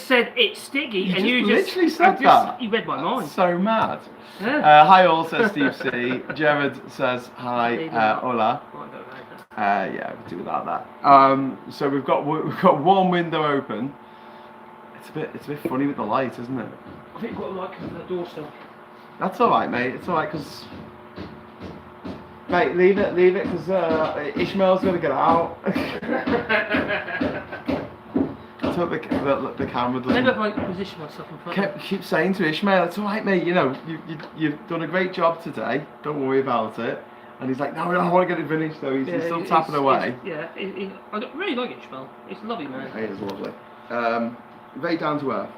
just said it's sticky, and you literally said that. You read my mind. That's so mad. Yeah. Hi all, says Steve C. Jared says hi. Hola. Yeah, we can do without that. So we've got one window open. It's a bit funny with the light, isn't it? I think you've got to like the door still. That's all right, mate. It's all right, because mate, leave it, because Ishmael's gonna get out. That's what the camera does. Maybe if I position myself in front. Keep saying to Ishmael, it's all right, mate. You know, you've done a great job today. Don't worry about it. And he's like, no, I want to get it finished. So he's still tapping away. I really like Ishmael. He's a lovely man. He is lovely. Very down to earth.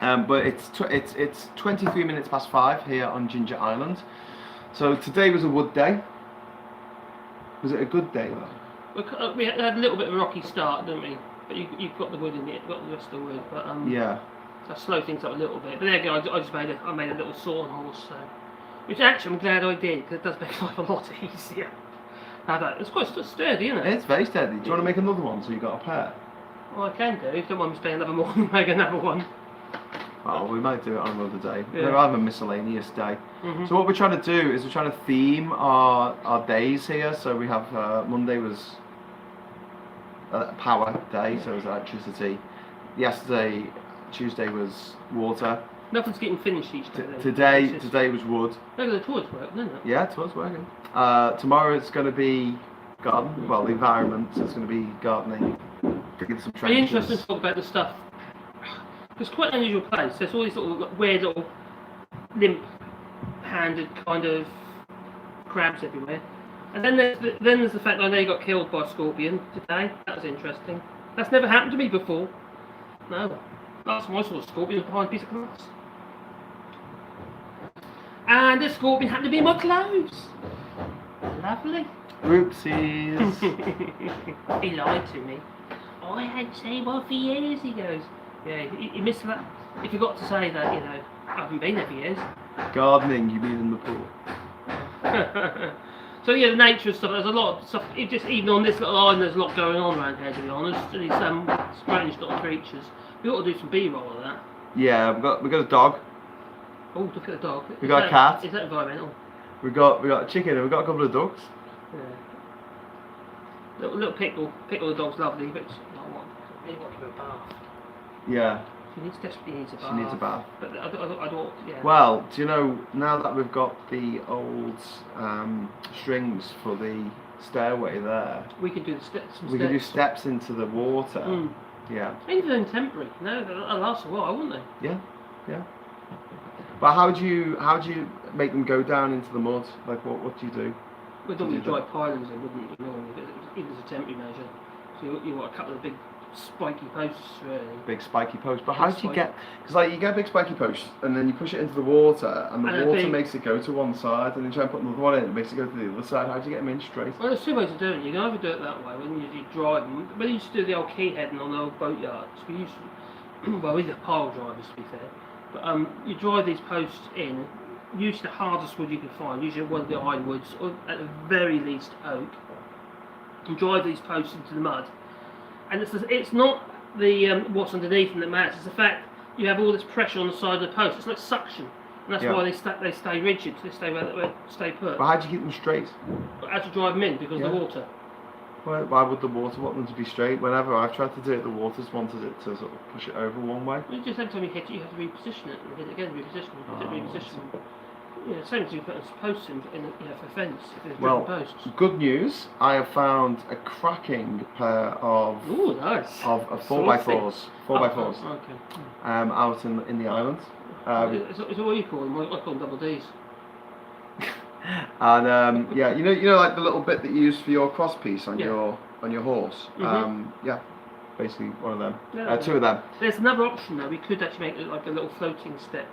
But it's 23 minutes past 5 here on Jinja Island. So today was a wood day. Was it a good day though? We had a little bit of a rocky start, didn't we? But you've got the wood in it, got the rest of the wood. But yeah, that slowed things up a little bit. But there again, I just made a little sawn horse. So, which actually I'm glad I did, because it does make life a lot easier. It's quite sturdy, isn't it? It's very sturdy. Do you want to make another one so you've got a pair? Well, I can do. If you don't want me to spend another morning, make another one. Well, we might do it on another day. Yeah. We'll have a miscellaneous day. So what we're trying to do is we're trying to theme our days here. So we have Monday was power day, so it was electricity. Yesterday, Tuesday was water. Nothing's getting finished each day. Today was wood. Maybe the toilet's working, isn't it? Yeah, the toilet's working. Tomorrow it's going to be garden. Well, the environment. So it's going to be gardening. Digging some trenches. It's interesting to talk about the stuff. It's quite an unusual place. There's all these little weird little limp-handed kind of crabs everywhere. And then there's the fact that I know you got killed by a scorpion today. That was interesting. That's never happened to me before. No. Last time I saw a scorpion was behind a piece of glass. And the scorpion happened to be in my clothes. Lovely. Oopsies. He lied to me. I had the same one for years, he goes. Yeah, he missed that. He forgot to say that, you know, I haven't been there for years. Gardening, you mean in the pool? So yeah, the nature of stuff, there's a lot of stuff, even on this little island there's a lot going on around here, to be honest. These strange little creatures. We ought to do some B-roll of that. Yeah, we got a dog. Oh, look at the dog. We got a cat. Is that environmental? We got a chicken and we got a couple of ducks. Yeah. Little pickle. Pickle the dog's lovely, but I want to give her a bath. Yeah. She desperately needs a bath. She needs a bath. But I don't, yeah. Well, do you know, now that we've got the old strings for the stairway there, we can do the steps. We can do steps into the water. Yeah. Even temporary. No, they'll last a while, won't they? Yeah, yeah. But how do you make them go down into the mud? Like what do you do? We'd normally dry pilings in, wouldn't you? Even as a temporary measure. So you want a couple of big spiky posts, really. Big spiky posts. But how do you get? Because like you get a big spiky post and then you push it into the water and the water makes it go to one side and then you try and put another one in, it makes it go to the other side. How do you get them in straight? Well, there's two ways of doing it. You can either do it that way when you drive them. When you used to do the old key heading on the old boat yards, we used to, well, we were pile drivers to be fair. But you drive these posts in, use the hardest wood you can find, usually one of the ironwoods, or at the very least oak, and drive these posts into the mud. And it's not the what's underneath them that matters, it's the fact you have all this pressure on the side of the post. It's like suction, and that's why they stay rigid, they stay put. But how do you keep them straight? But how to drive them in, because of the water. Why would the water want them to be straight? Whenever I've tried to do it, the water's wanted it to sort of push it over one way. Well, just every time you hit it, you have to reposition it, and hit it again, reposition it, reposition it. Yeah, same as you put posts in for fence. Well, posts. Good news. I have found a cracking pair of of 4x4s. 4x4s. Okay. Out in the island. Is that what you call them? I call them double Ds. And yeah, you know, like the little bit that you use for your cross piece on your horse. Yeah, basically one of them. Yeah, two of them. There's another option though. We could actually make it like a little floating step.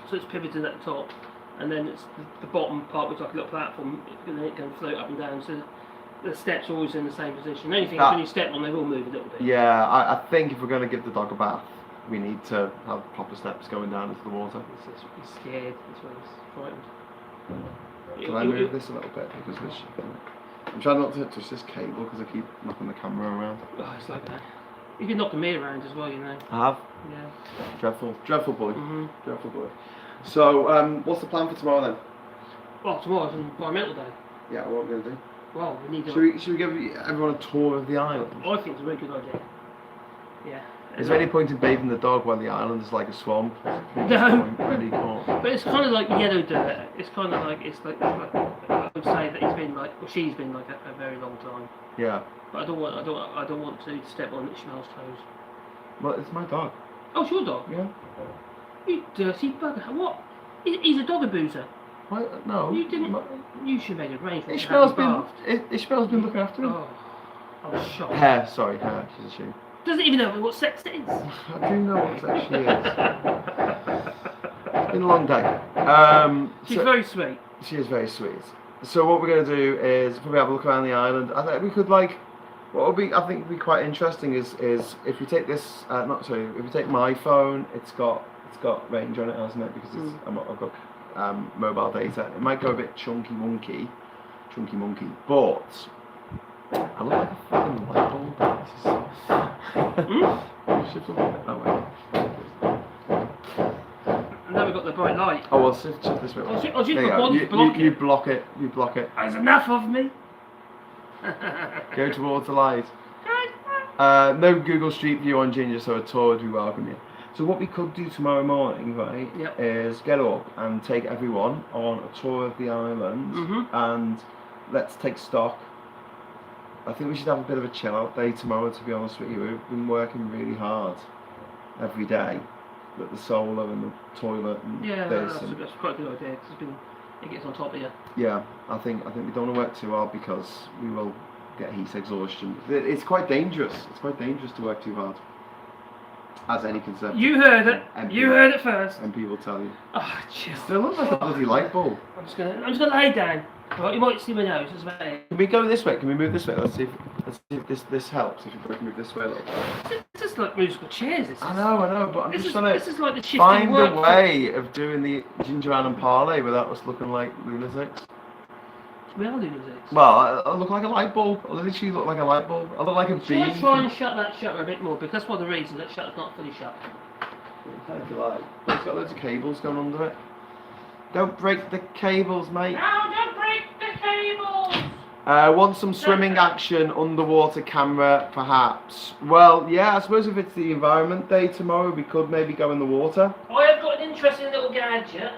So it's pivoted at the top, and then it's the bottom part, which is like a little platform, and then it can float up and down. So the steps are always in the same position. The only thing is when you step on, they will move a little bit. Yeah, I think if we're going to give the dog a bath, we need to have proper steps going down into the water. He's scared as well as frightened. Can I move this a little bit? Because I'm trying not to touch this cable because I keep knocking the camera around. Oh, it's like that. You can knock me around as well, you know. I have. Yeah. Dreadful boy. Mm-hmm. Dreadful boy. So, what's the plan for tomorrow then? Well, tomorrow's environmental day. Yeah, what are we going to do? Well, we need to... Should we give everyone a tour of the island? I think it's a very good idea. Yeah. Is there any point in bathing the dog when the island is like a swamp? No. Really But it's kind of like yellow dirt. It's kind of like I would say that he's been like, or she's been like a very long time. Yeah. But I don't want to step on Ishmael's toes. Well, it's my dog. Oh, it's your dog. Yeah. You dirty bugger! What? He's a dog abuser. What? No. You didn't. You should make arrangements. Ishmael's been looking after him. Oh, I was shocked. Hair, she's a she. Doesn't even know what sex it is. I do know what sex she is. It's been a long day. She's very sweet. She is very sweet. So what we're going to do is probably have a look around the island. I think we could what would be quite interesting is if we take this, if we take my phone, it's got range on it, hasn't it? Because I've got mobile data. It might go a bit chunky monkey, but I look like a fucking light bulb. Shift a little bit that way. Now we've got the bright light. Oh well, shift this way. You block it. There's enough of me. Go towards the light. No Google Street View on Jinja, so a tour would be welcome here. So what we could do tomorrow morning, right, is get up and take everyone on a tour of the island, and let's take stock. I think we should have a bit of a chill out day tomorrow, to be honest with you. We've been working really hard every day with the solar and the toilet and this. That's quite a good idea, because it gets on top of you. Yeah, I think we don't want to work too hard because we will get heat exhaustion. It's quite dangerous. It's quite dangerous to work too hard. As any concern. You heard it. You heard it first. And people tell you. Oh, chill. Still looks like a bloody light bulb. I'm just gonna lay down. Right, you might see my nose as well. Can we go this way? Can we move this way? Let's see if this helps. If we both move this way a little bit. This is like musical chairs. I know, but I'm just trying this is like the shifting find work. a way of doing the Jinja and Parley without us looking like lunatics. We are lunatics. Well, I look like a light bulb. I literally look like a light bulb. I look like a beam. Should I try and shut that shutter a bit more? Because that's one of the reasons that shutter's not fully shut. If you like. It's got loads of cables going under it. Don't break the cables, mate. No, don't break the cables! Want some swimming action, underwater camera, perhaps? Well, yeah, I suppose if it's the environment day tomorrow, we could maybe go in the water. I have got an interesting little gadget,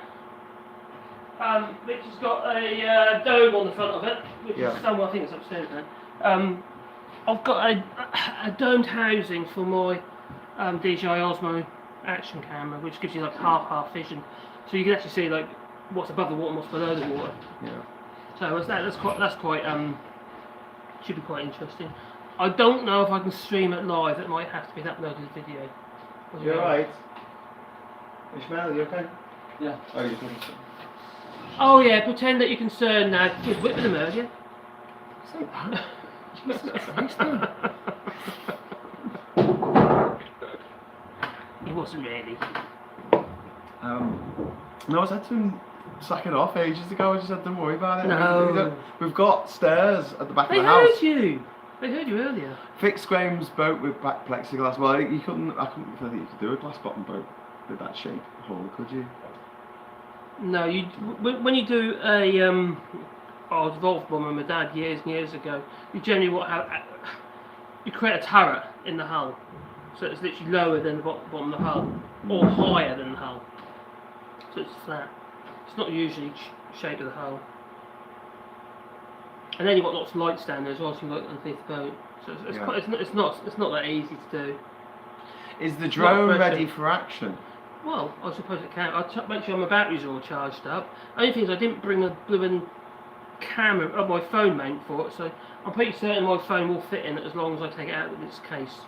which has got a dome on the front of it, which is somewhere, I think it's upstairs now. I've got a domed housing for my DJI Osmo action camera, which gives you like half vision, so you can actually see like what's above the water and what's below the water. Yeah. So that's quite should be quite interesting. I don't know if I can stream it live. It might have to be an uploaded video. You're right. Ishmael, you okay? Yeah. Oh, you're concerned. Oh yeah, pretend that you're concerned now. He was whipping him earlier. Say that. Jesus Christ, man. He wasn't really. No, I said to him, sack it off ages ago. I just said, don't worry about it. No. We've got stairs at the back of the house. They heard you earlier. Fix Graham's boat with back plexiglass. Well, I couldn't think you could do a glass bottom boat with that shape hole, could you? No, when you do a I was involved with my dad years and years ago. You generally you create a turret in the hull, so it's literally lower than the bottom of the hull, or higher than the hull. So it's flat. It's not usually shape of the hull. And then you've got lots of lights down there as well, so you can look underneath the boat. So it's not that easy to do. Is the drone ready for action? Well, I suppose it can. I'll make sure my batteries are all charged up. Only thing is I didn't bring a blue camera, my phone mount for it, so I'm pretty certain my phone will fit in it as long as I take it out of its case.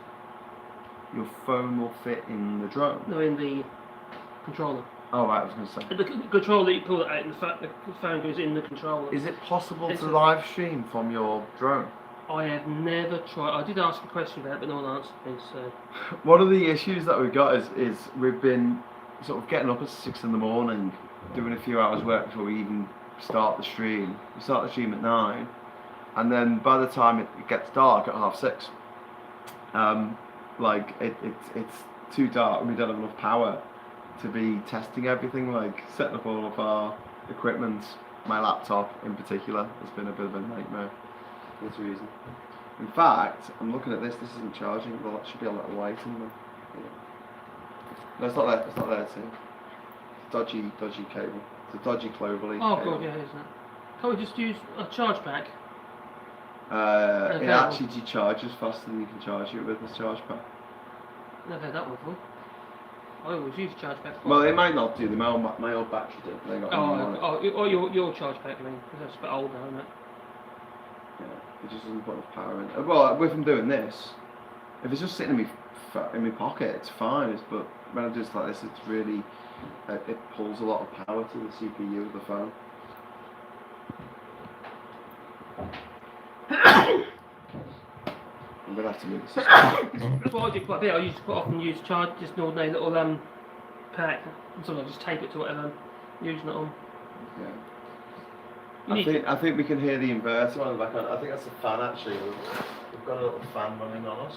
Your phone will fit in the drone? No, in the controller. Oh right, I was going to say. The controller, you pull it out and the phone goes in the controller. Is it possible to live stream from your drone? I have never tried. I did ask a question about it, but no one answered me, so... One of the issues that we've got is we've been sort of getting up at 6 in the morning, doing a few hours work before we even start the stream. We start the stream at 9, and then by the time it gets dark at 6:30, like it's too dark and we don't have enough power to be testing everything, like setting up all of our equipment. My laptop in particular has been a bit of a nightmare for this reason. In fact, I'm looking at this isn't charging, well that should be a little light in there. No, it's not there, too. Dodgy cable. It's a dodgy cloverleaf Oh cable. god, yeah, isn't it? Can't we just use a charge pack? It actually decharges faster than you can charge it with this charge pack. Never had that one before. I always use a charge pack. Well, it might not do. My old battery did. They got your charge pack, I mean, because that's a bit old now, isn't it? Yeah, it just doesn't put enough power in. Well, if I'm doing this, if it's just sitting in my pocket, it's fine. But when I do it like this, it's really it pulls a lot of power to the CPU of the phone. I'm gonna have to move this. That's what I do quite a bit. I used to quite often use just an ordinary little pack. Sometimes I just tape it to whatever I'm using it on. Yeah. I think we can hear the inverter on the back. I think that's the fan actually. We've got a little fan running on us.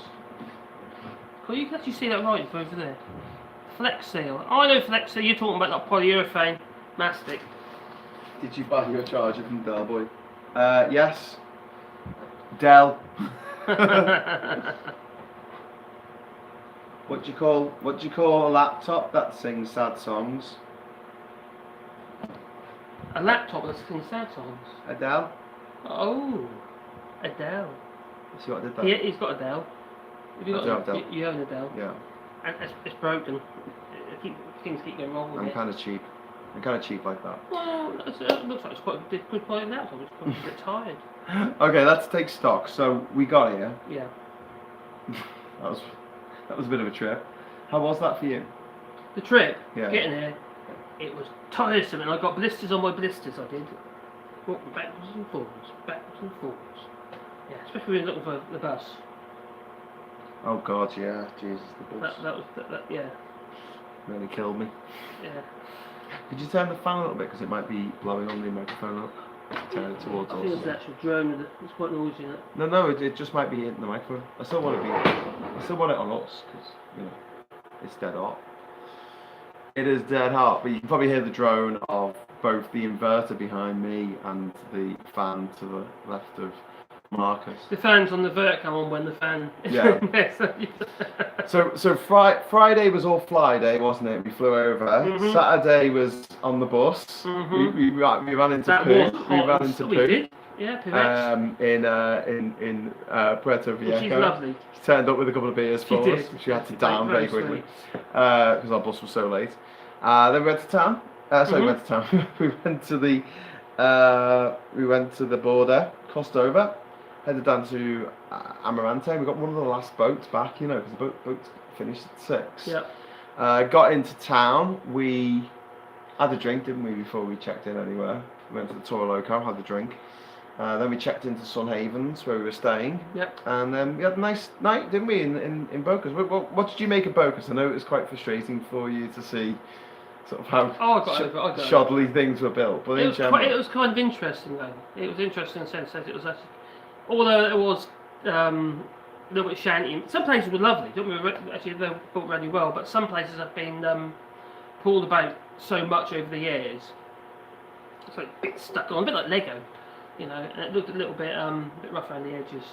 Well, you can actually see that right over there. Flex Seal. Oh, I know Flex Seal. You're talking about that polyurethane mastic. Did you buy your charger from Dell Boy? Yes. Dell. What do you call a laptop that sings sad songs? A laptop that sings sad songs. Adele. Oh, Adele. See what I did there? Yeah, he's got Adele. Have you got Adele. You own Adele. Yeah. And it's broken. Things keep going wrong with it. I'm kind of cheap. I'm kind of cheap like that. Well, it looks like it's quite a good quality laptop. It's probably a bit tired. Okay, let's take stock. So we got here. Yeah. that was a bit of a trip. How was that for you? The trip, Yeah. getting there, it was tiresome, and I got blisters on my blisters. I did. Walking backwards and forwards, backwards and forwards. Yeah, especially when you're looking for the bus. Oh God, yeah, Jesus, the bus That yeah. really killed me. Yeah. Could you turn the fan a little bit because it might be blowing on the microphone up? Turn it towards us. I think it's an actual drone with it. It's quite noisy, isn't it? No, it just might be hitting the microphone. I still want it on us because it's dead hot. It is dead hot, but you can probably hear the drone of both the inverter behind me and the fan to the left of Marcus. The fan's on the vert come on when the fan. Yeah. So Friday was all fly day, wasn't it? We flew over. Mm-hmm. Saturday was on the bus. Mm-hmm. We ran into that poo. was We hot. ran into We poo. did. Yeah, Purex. In Puerto Viejo. She's lovely. She turned up with a couple of beers for She us. did. She had to Like, down very very quickly because our bus was so late. Then we went to town. We went to town. we went to the border, crossed over, headed down to Amarante. We got one of the last boats back, because the boat finished at 6. Yep. Got into town. We had a drink, didn't we, before we checked in anywhere? We went to the Toro Loco, had a drink. Then we checked into Sun Havens, where we were staying. Yep. And then we had a nice night, didn't we, in Bocas? What did you make of Bocas? I know it was quite frustrating for you to see sort of how shoddily things were built. But it was kind of interesting, though. It was interesting in the sense that it was actually, although it was a little bit shanty. Some places were lovely. Actually, they were built really well. But some places have been pulled about so much over the years. It's like a bit stuck on, a bit like Lego, and it looked a little bit rough around the edges.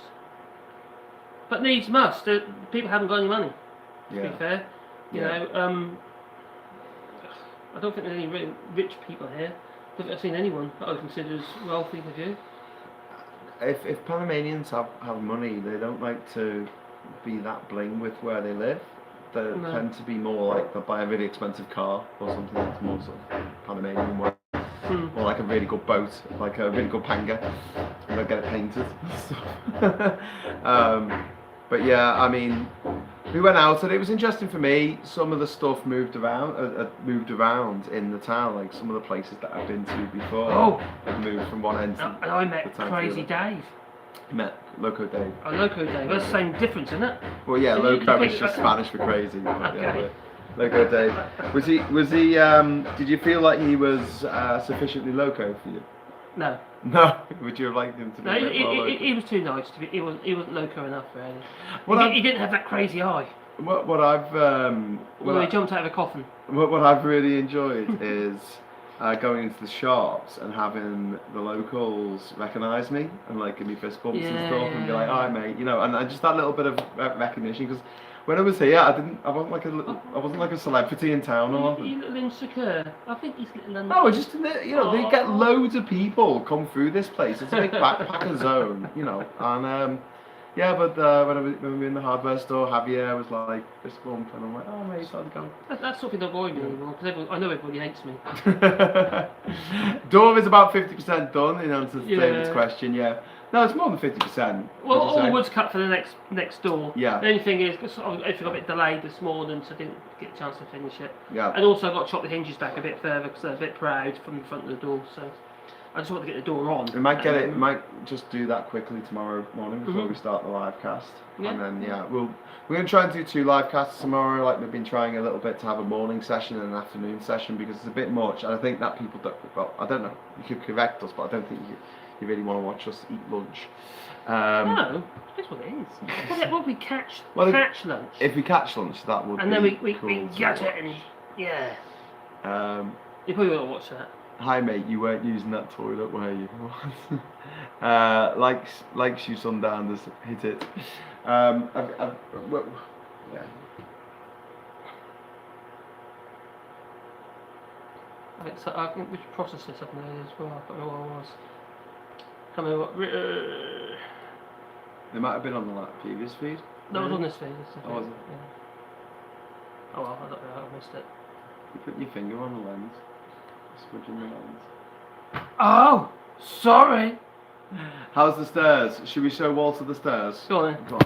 But needs must. People haven't got any money. To be fair, you know. I don't think there's any really rich people here. I don't think I've seen anyone that I consider as wealthy as you. If Panamanians have money, they don't like to be that bling with where they live. They tend to be more like they'll buy a really expensive car or something that's more sort of Panamanian way. Or like a really good boat, like a really good panga, and they'll get it painted. But yeah, I mean, we went out and it was interesting for me. Some of the stuff moved around in the town, like some of the places that I've been to before. Have moved from one end. And I met Crazy Dave. Met Loco Dave. Oh, Loco Dave. That's the same difference, isn't it? Well, yeah, Loco is just Spanish for crazy. Okay. Loco Dave. Was he? Did you feel like he was sufficiently loco for you? No. No. Would you have liked him to be No, a bit more local? he was too nice to be. He wasn't loco enough, really. Well, He didn't have that crazy eye. What I've Although he jumped out of a coffin. what I've really enjoyed is going into the shops and having the locals recognise me and like give me fist bumps and stuff and be like, "All right, mate," you know, and just that little bit of recognition because when I was here, I wasn't like a celebrity in town or nothing. You little insecure. I think he's little. No, it's just they get loads of people come through this place. It's a big backpacker zone, you know, and. Yeah, but when we were in the hardware store, Javier was like fist bump, and I'm like, "Oh mate, how's it going?" That's something that annoys me anymore because I know everybody hates me. Door is about 50% done in answer to David's question. Yeah, no, it's more than 50%. Well, all the wood's cut for the next door. Yeah. The only thing is, because I got a bit delayed this morning, so I didn't get a chance to finish it. Yeah. And also I got to chop the hinges back a bit further because they're a bit proud from the front of the door. So I just want to get the door on. We might just do that quickly tomorrow morning before we start the live cast. Yeah. And then we're gonna try and do 2 live casts tomorrow. Like we've been trying a little bit to have a morning session and an afternoon session because it's a bit much. And I think that people don't. Well, I don't know. You could correct us, but I don't think you really want to watch us eat lunch. No, that's what it is. What we catch lunch. If we catch lunch, that would. And be then we cool get it and yeah. You probably won't watch that. Hi mate, you weren't using that toilet, were you? Likes you sundown, just hit it. Well, yeah. I think we should process this up there as well. I can't remember what it was. Can't remember what. They might have been on the previous feed. No, it was on this feed. Oh, was it? Yeah. Oh well, I don't know. I missed it. You put your finger on the lens. Switching the lens. Oh, sorry. How's the stairs? Should we show Walter the stairs? Go on then. Go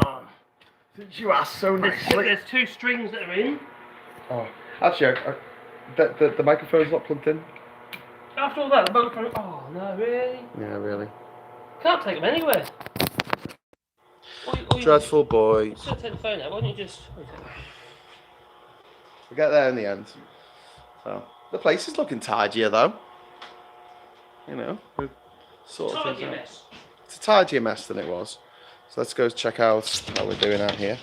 on. Since you asked so nicely. There's 2 strings that are in. Oh, actually, the microphone's not plugged in. After all that, the microphone. Oh no, really? Yeah, really. Can't take them anywhere. Dreadful boy. Still take the phone out. Why don't you just? We'll get there in the end. So the place is looking tidier though. You know, sort of Tidy mess. It's a tidier mess than it was. So let's go check out how we're doing out here.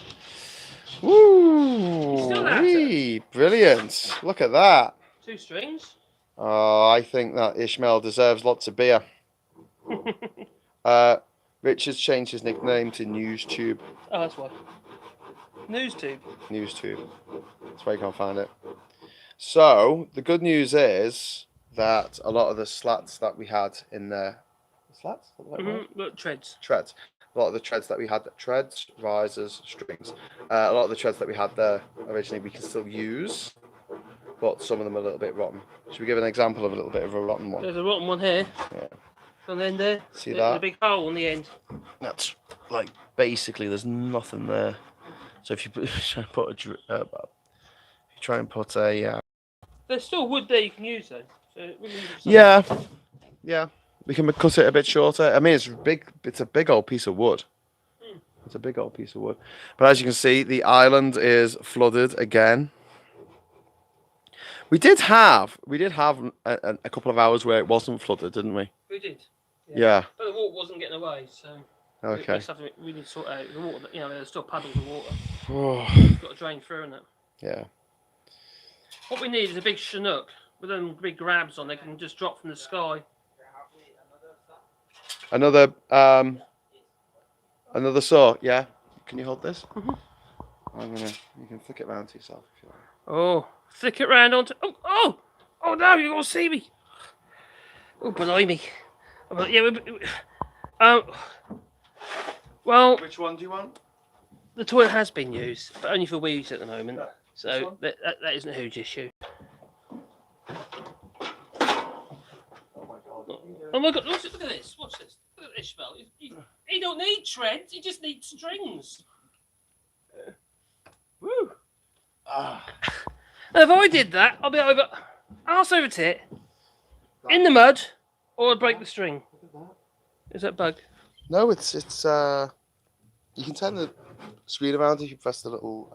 Woo! Brilliant! Look at that. 2 strings. Oh, I think that Ishmael deserves lots of beer. Richard's changed his nickname to NewsTube. Oh, that's why. NewsTube. NewsTube. That's why you can't find it. So the good news is that a lot of the slats that we had in there, slats, Look, treads. Treads. A lot of the treads that we had, treads, risers, strings. A lot of the treads that we had there originally we can still use, but some of them are a little bit rotten. Should we give an example of a little bit of a rotten one? There's a rotten one here. Yeah. On the end there. See There's that? a big hole on the end. That's like basically there's nothing there. So if you try and put a There's still wood there you can use though. So yeah, we can cut it a bit shorter. I mean, it's big. It's a big old piece of wood. It's a big old piece of wood. But as you can see, the island is flooded again. We did have a couple of hours where it wasn't flooded, didn't we? We did. Yeah. But the water wasn't getting away, so. Okay. That's something we need to sort out. The water, you know, there's still puddles of water. Oh. It's got to drain through, isn't it? Yeah. What we need is a big Chinook with them big grabs on. They can just drop from the sky. Another saw. Yeah. Can you hold this? You can flick it round to yourself if you like. Oh, flick it round onto. Oh no! You're gonna see me. Oh, blimey. Well. Which one do you want? The toilet has been used, but only for weeds at the moment. So that isn't a huge issue. Oh my God! Look at this! Watch this! Look at Ishmael. He don't need treads. He just needs strings. Woo! Now, if I did that, I'll be over arse over tit in the mud, or I'd break the string. Is that bug? No, it's you can turn the screen around if you press the little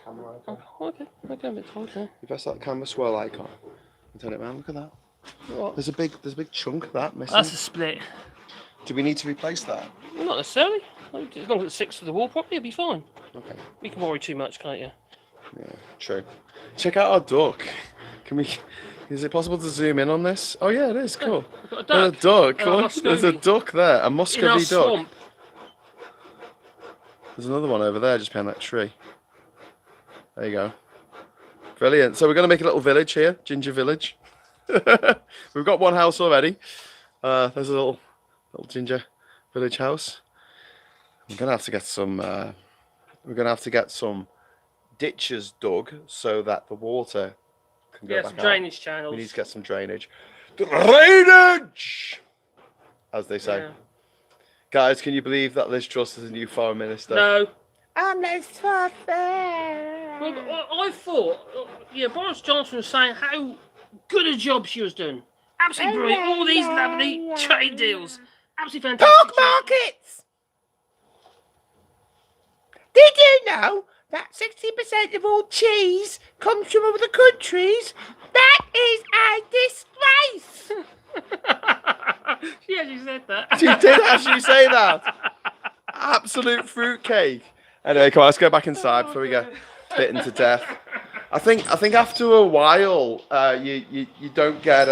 camera icon. Oh, okay. A bit told, yeah. You press that camera swirl icon and turn it around. Look at that. What? There's a big chunk of that missing. That's a split. Do we need to replace that? Not necessarily. As long as it sticks to the wall properly, it'll be fine. Okay. You can worry too much, can't you? Yeah, true. Check out our duck. Can we? Is it possible to zoom in on this? Oh yeah, it is. Cool. We've got a duck. There's a duck. And a Look, there's a Muscovy. duck there. A In our Muscovy duck. swamp. There's another one over there, just behind that tree. There you go. Brilliant. So we're going to make a little village here, Jinja Village. We've got one house already. There's a little Jinja Village house. We're going to have to get some. We're going to have to get some ditches dug so that the water can go back some out. drainage channels. We need to get some drainage. Drainage, as they say. Yeah. Guys, can you believe that Liz Truss is a new foreign minister? No. I'm Liz Truss. Well, I thought, Boris Johnson was saying how good a job she was doing. Absolutely brilliant. All these lovely trade deals. Absolutely fantastic. Pork markets. Did you know that 60% of all cheese comes from other countries? That is a disgrace. She actually said that. She did actually say that. Absolute fruitcake. Anyway, come on, let's go back inside before we get bitten to death. I think after a while, you don't get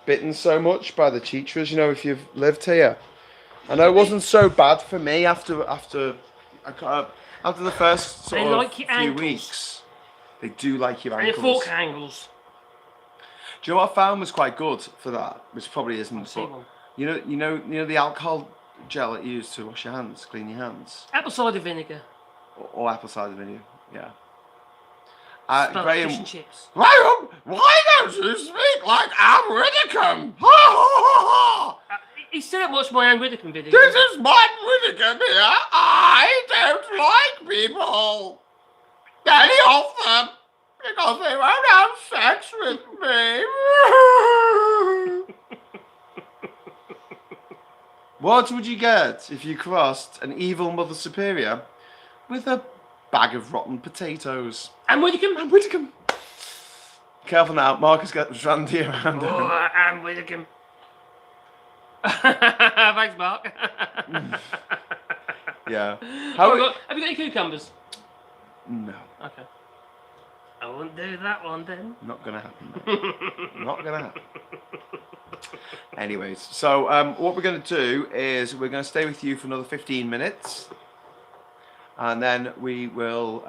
bitten so much by the chitras. You know, if you've lived here. I know it wasn't so bad for me after the first sort of like your few ankles. weeks. They do like your And your ankles. fork angles. Do you know what I found was quite good for that? Which probably isn't. I've seen But one. you know the alcohol gel that you use to wash your hands, clean your hands, Apple cider vinegar. or apple cider vinegar. Yeah. Smell like Graham, fish and chips. Graham, why don't you speak like Am Widdicombe? Ha ha ha! He said watch my own Widdicombe video. This is my Widdicombe here. I don't like people, any of them, because they won't have sex with me. What would you get if you crossed an evil Mother Superior with a bag of rotten potatoes? And Widdicombe. And Widdicombe. Careful now, Marcus got Randy around him. Oh, and Widdicombe. Thanks, Mark. Yeah. Have you got any cucumbers? No. Okay. I won't do that one then. Not gonna happen. Mate. Not gonna happen. Anyways, so what we're gonna do is we're gonna stay with you for another 15 minutes, and then we will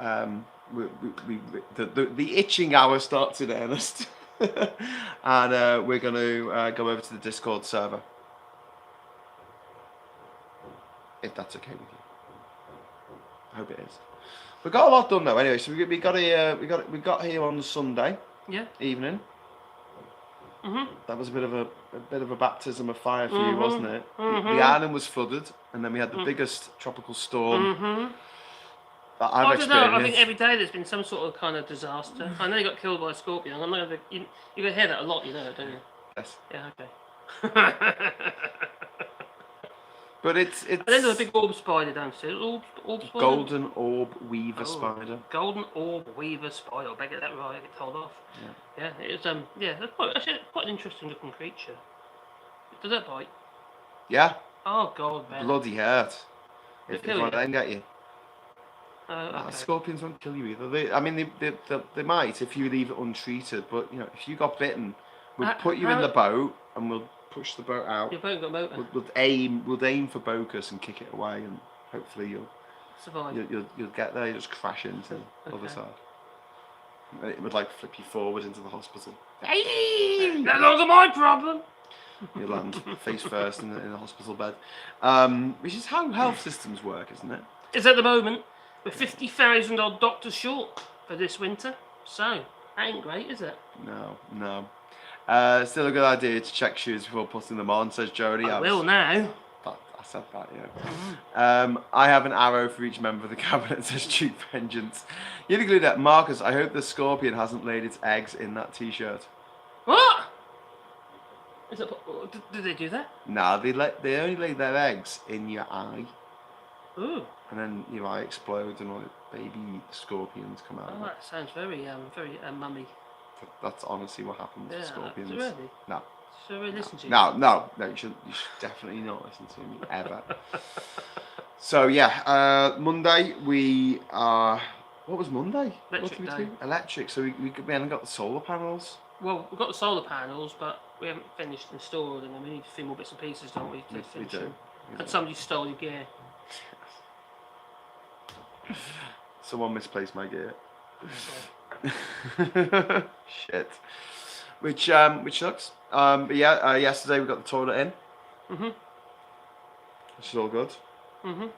the itching hour starts in earnest, and we're gonna go over to the Discord server, if that's okay with you. I hope it is. We got a lot done though. Anyway, so we got here on the Sunday evening. That was a bit of a baptism of fire for you, wasn't it? The island was flooded, and then we had the biggest tropical storm that I've experienced. I don't know. I think every day there's been some sort of kind of disaster. I know you got killed by a scorpion. I'm not gonna. You're gonna hear that a lot, you know, don't you? Yes. Yeah. Okay. But it's. And then there's a big orb spider downstairs. Orb spider. Golden orb weaver spider. Golden orb weaver spider. I better get that right. I get told off. Yeah. It's that's quite an interesting looking creature. Does that bite? Yeah. Oh God, man. Bloody hurt. If one of them get you. Okay. Scorpions won't kill you either. They might if you leave it untreated. But you know, if you got bitten, we'll put you in the boat and we'll push the boat out. Your boat got a motor. We'll aim for Bocus and kick it away, and hopefully you'll survive. You'll get there. You just crash into the other side. It would like flip you forward into the hospital. No longer my problem. You land face first in the hospital bed, which is how health systems work, isn't it? It's at the moment we're 50,000 odd doctors short for this winter, so that ain't great, is it? No. Still a good idea to check shoes before putting them on, says Jody. I will now. I said that, yeah. I have an arrow for each member of the cabinet, says Duke Vengeance. You've included that. Marcus, I hope the scorpion hasn't laid its eggs in that t-shirt. What? Did they do that? Nah, they only lay their eggs in your eye. Ooh. And then your eye explodes and all the baby scorpions come out. Oh, that sounds very mummy. That's honestly what happens to scorpions. Really? No. So we listen to you? No. You should definitely not listen to me ever. So yeah, Monday we are. What was Monday? Electric what day. Electric. So we haven't got the solar panels. Well, we've got the solar panels, but we haven't finished installing them. We need a few more bits and pieces, don't we, to finish them? And somebody stole your gear. Someone misplaced my gear. Shit. Which sucks. But yeah, yesterday we got the toilet in. Mhm. Which is all good. Mhm.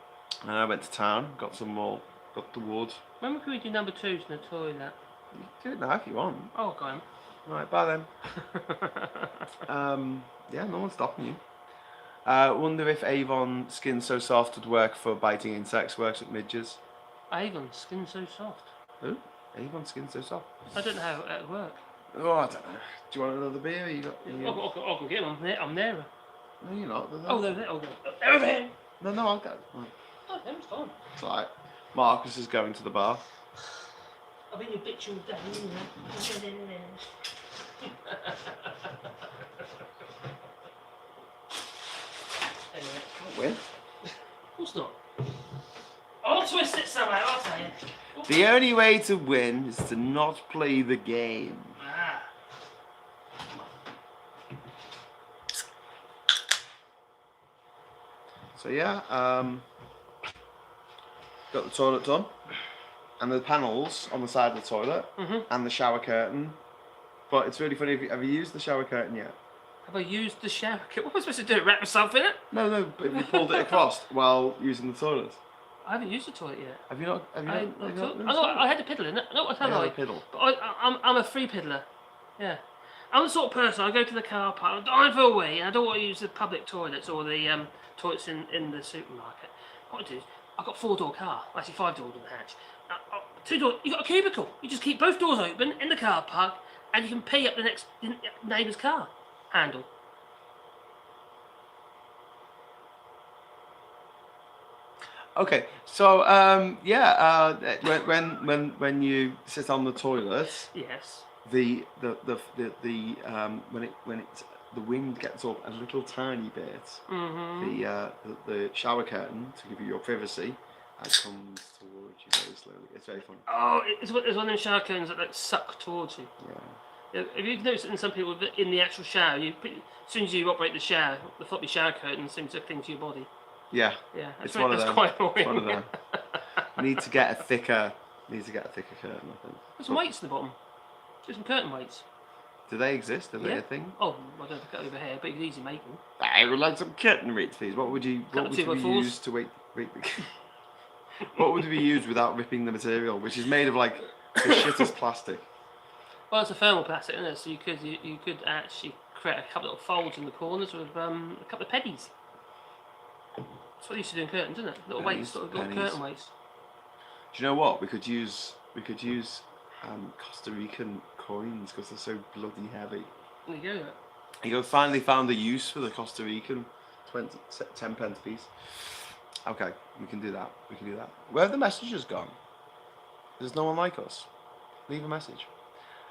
And I went to town, got the wood. When can we do number 2s in the toilet? You can do it now if you want. Oh, go on. Right, bye then. Yeah, no one's stopping you. Wonder if Avon Skin So Soft would work for biting insects, works with midges. Avon Skin So Soft? Who? Avon Skin So Soft? I don't know how it would work. Oh, I don't know. Do you want another beer? I can get them. I'm there. No, you're not. Oh, they're there. They're over here. No, I'll go. Oh, them's fine. It's alright. Marcus is going to the bar. I've been a bitch all day, Anyway. Can't win. Of course not. I'll twist it somehow, I'll tell you. The only way to win is to not play the game. Ah. So yeah, got the toilet done, and the panels on the side of the toilet, and the shower curtain. But it's really funny. Have you used the shower curtain yet? Have I used the shower curtain? What am I supposed to do? Wrap myself in it? No. But have you pulled it across while using the toilet? I haven't used the toilet yet. Have you not? I had a piddle in it. No, I tell you. Piddle. But I'm a free piddler. Yeah. I'm the sort of person, I go to the car park, I'm dying for a wee, and I don't want to use the public toilets or the toilets in the supermarket. What I do is, I've got a 4-door car, actually 5 doors on the hatch. 2 doors, you've got a cubicle. You just keep both doors open in the car park, and you can pee up the next neighbour's car handle. Okay, so yeah, when you sit on the toilet, yes, the wind gets up a little tiny bit. The shower curtain, to give you your privacy, comes towards you very slowly. It's very funny. Oh, it's one of them shower curtains that like suck towards you. Yeah. If you've noticed in some people in the actual shower, as soon as you operate the shower, the floppy shower curtain seems to cling to your body. Yeah. Yeah. It's one of them. Quite annoying. It's one of them. Need to get a thicker curtain, I think. There's some weights at the bottom. Just some curtain weights. Do they exist? Are they a thing? Oh, I don't think over here, but you can easily make them. I would like some curtain weights, please. What would you use to weight the what would we use without ripping the material, which is made of like the shittest plastic? Well, it's a thermal plastic, isn't it? So you could actually create a couple of folds in the corners with a couple of pennies. That's what you used to do in curtains, isn't it? Little weights, little curtain weights. Do you know what? We could use Costa Rican coins because they're so bloody heavy. There you go. You finally found a use for the Costa Rican 10 pence piece. Okay, we can do that. Where have the messages gone? There's no one like us. Leave a message.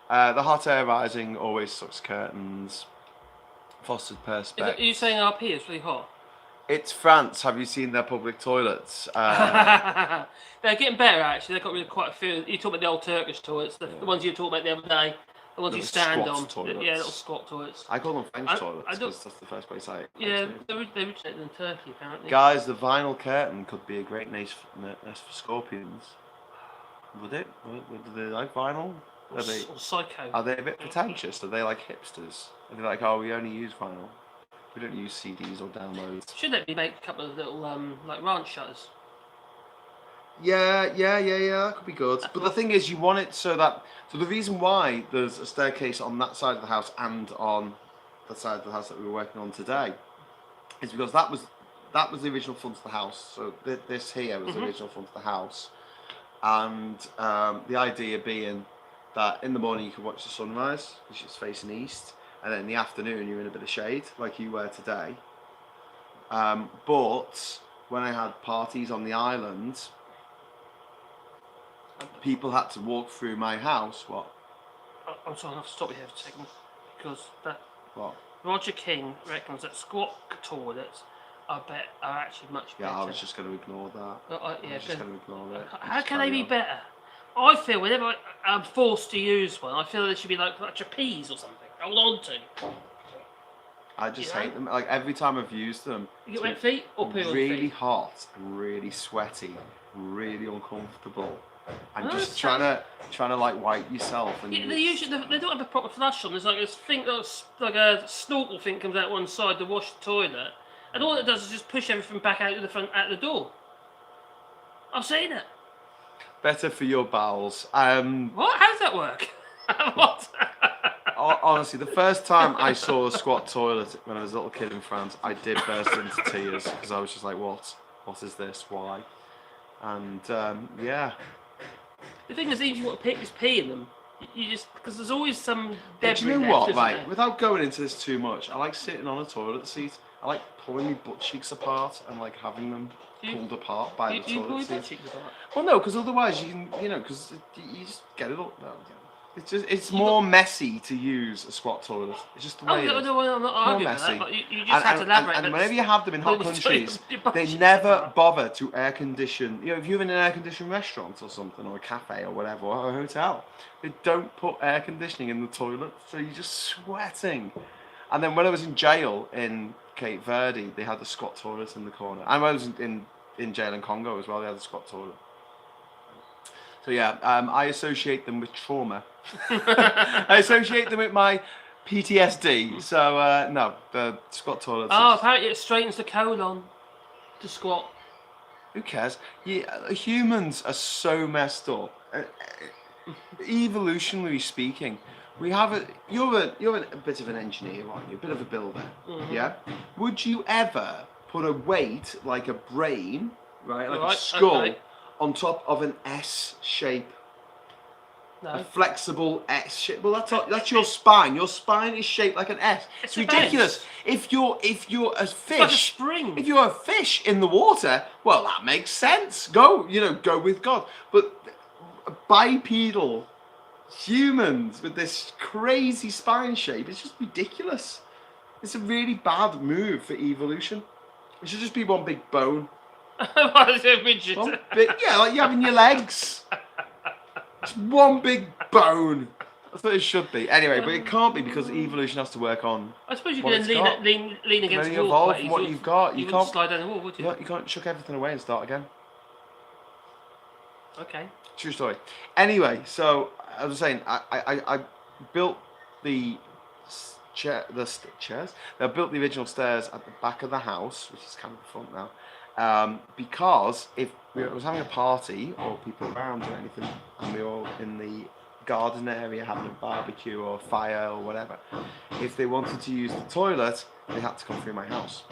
The hot air rising always sucks curtains. Fostered perspex. Are you saying RP is really hot? It's France. Have you seen their public toilets? They're getting better actually. They've got rid of quite a few. You talk about the old Turkish toilets, the ones you talked about the other day. The ones you stand on. Toilets. Yeah, little squat toilets. I call them French toilets because that's the first place I. Yeah, they originated in Turkey apparently. Guys, the vinyl curtain could be a great nest for scorpions. Would it? Do they like vinyl? Or psycho. Are they a bit pretentious? Are they like hipsters? Are they like, oh, we only use vinyl? We don't use CDs or downloads. Should they make a couple of little like ranch shutters? Yeah, that could be good. But the thing is, you want it so the reason why there's a staircase on that side of the house and on the side of the house that we were working on today is because that was the original front of the house. So this here was the original front of the house, and the idea being that in the morning you can watch the sunrise because it's facing east, and then in the afternoon you're in a bit of shade like you were today. But when I had parties on the island, people had to walk through my house. What? I'm sorry, I'll stop you here for a second because that What? Roger King reckons that squat toilets are actually much better. Yeah, I was just going to ignore that. Yeah, just going to ignore it. How can they be better? I feel whenever I'm forced to use one, I feel there should be like a trapeze or something. Hold on to. I just hate them. Like every time I've used them, you get wet feet or poo on feet? Really hot, really sweaty, really uncomfortable, and just trying to like wipe yourself. And yeah, they don't have a proper flush on. There's like this thing that's like a snorkel thing comes out one side to wash the toilet, and all it does is just push everything back out to the front out the door. I've seen it. Better for your bowels. What? How does that work? What? Honestly, the first time I saw a squat toilet when I was a little kid in France, I did burst into tears because I was just like, "What? What is this? Why?" And yeah. The thing is, even if you want to pee in them, you just because there's always some debris. Do you know left, what? Right, there? without going into this too much, I like sitting on a toilet seat. I like pulling my butt cheeks apart and like having them pulled apart by the toilet seat. You pull your butt cheeks apart? Well, no, because otherwise you can, because you just get it up. It's more messy to use a squat toilet. It's just the way it is. No, I'm not arguing with that, but you just have to elaborate. And whenever you have them in hot countries, they never bother to air condition. If you're in an air conditioned restaurant or something, or a cafe or whatever, or a hotel, they don't put air conditioning in the toilet, so you're just sweating. And then when I was in jail in Cape Verde, they had the squat toilet in the corner. And when I was in jail in Congo as well, they had the squat toilet. So yeah, I associate them with trauma. I associate them with my PTSD. So no, the squat toilets. Oh, apparently it straightens the colon to squat. Who cares? Yeah, humans are so messed up. Evolutionarily speaking, we have you're a bit of an engineer, aren't you? A bit of a builder. Mm-hmm. Yeah. Would you ever put a weight like a brain, right, like a skull? Okay. On top of an S shape, no. A flexible S shape. Well, that's your spine. Your spine is shaped like an S. It's ridiculous. If you're a fish, like a spring. If you're a fish in the water, well, that makes sense. Go with God. But bipedal humans with this crazy spine shape, it's just ridiculous. It's a really bad move for evolution. It should just be one big bone. What is it, midget? Yeah, like you having your legs. It's one big bone. That's what it should be. Anyway, but it can't be because evolution has to work on. I suppose you can lean against the wall. Evolve from what you've got. You can't slide down the wall, would you? You can't chuck everything away and start again. Okay. True story. Anyway, so I was saying, I built the chairs. I built the original stairs at the back of the house, which is kind of the front now. Because if we was having a party or people around or anything, and we were all in the garden area having a barbecue or fire or whatever, if they wanted to use the toilet, they had to come through my house.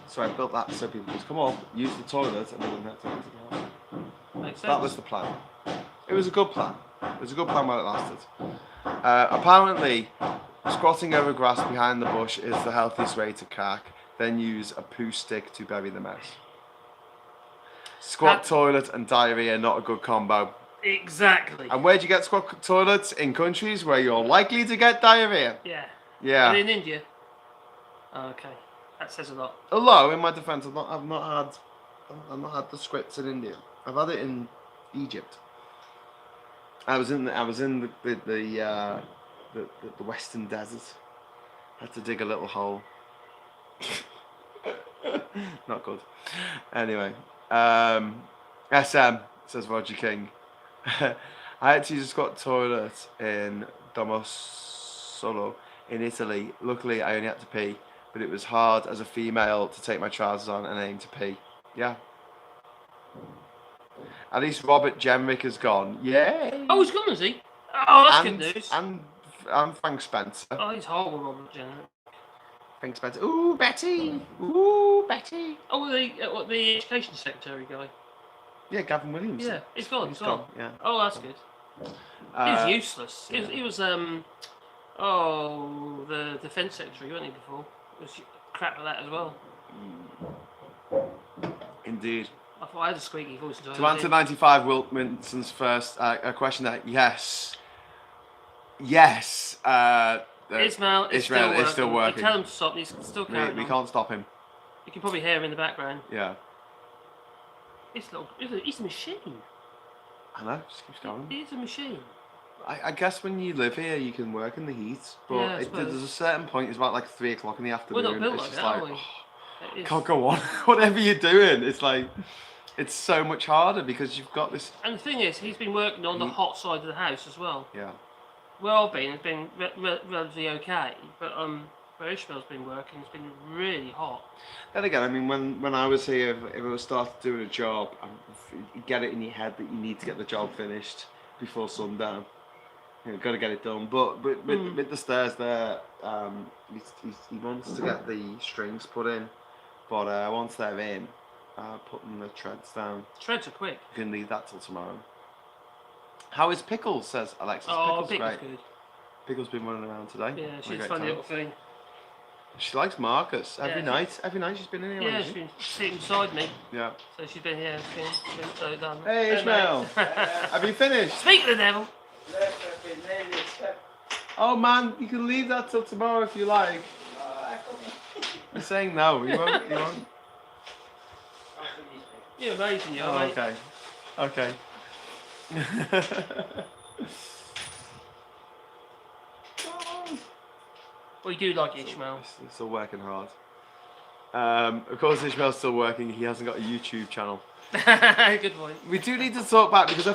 So I built that so people could come up, use the toilet, and they wouldn't have to enter the house. Makes sense. That was the plan. It was a good plan. It was a good plan while it lasted. Apparently, squatting over grass behind the bush is the healthiest way to cack. Then use a poo stick to bury the mess. Squat toilet and diarrhea, not a good combo. Exactly. And where do you get squat toilets? In countries where you're likely to get diarrhea. Yeah. Yeah. And in India. Oh, okay, that says a lot. Although, in my defence, I've not had the squats in India. I've had it in Egypt. I was in the Western Desert. I had to dig a little hole. Not good. Anyway, SM says Roger King. I had to use a squat toilet in Domosolo in Italy. Luckily, I only had to pee, but it was hard as a female to take my trousers on and aim to pee. Yeah. At least Robert Jemrick has gone. Yay! Oh, he's gone, is he? Oh, that's good news. And Frank Spencer. Oh, he's horrible, Robert Jemrick. Frank Spencer. Ooh, Betty. Ooh, Betty. Oh, the education secretary guy. Yeah, Gavin Williams. Yeah, he's gone. He's gone. Yeah. Oh, that's good. He was useless. Yeah. He was the defence secretary, wasn't he, before? It was crap like that as well. Indeed. I thought I had a squeaky voice. To answer 95 Wilkinson's first question there, yes. Yes. Ismail is still working. Tell him to stop. He's still carrying on. We can't stop him. You can probably hear him in the background. Yeah. He's a machine. I know. Just keeps going. He's a machine. I guess when you live here, you can work in the heat, but Yeah, there's a certain point. It's about like 3 o'clock in the afternoon. We're not built it's like just that, like, are we? can't go on. Whatever you're doing, it's like it's so much harder because you've got this. And the thing is, he's been working on the hot side of the house as well. Yeah. Where I've been, it's been relatively okay, but where Ishmael's been working, it's been really hot. Then again, I mean, when I was here, if I was started doing a job, you get it in your head that you need to get the job finished before sundown. Got to get it done. But with the stairs there, he wants to get the strings put in, but once they're in, putting the treads down. Treads are quick. You can leave that till tomorrow. How is Pickles? Says Alexis. Oh, Pickles good. Pickles been running around today. Yeah, she's a funny little thing. She likes Marcus every night. Every night she's been in here. Yeah, she's been sitting beside me. Yeah. So she's been here. She's been so done. Hey Ishmael, have you finished? Speak of the devil. Oh man, you can leave that till tomorrow if you like. You're saying no. You won't. You won't. You're amazing, you are, mate. Okay. Okay. Well, you do like Ishmael. He's still working hard. Of course, Ishmael's still working. He hasn't got a YouTube channel. Good point. We do need to talk back because I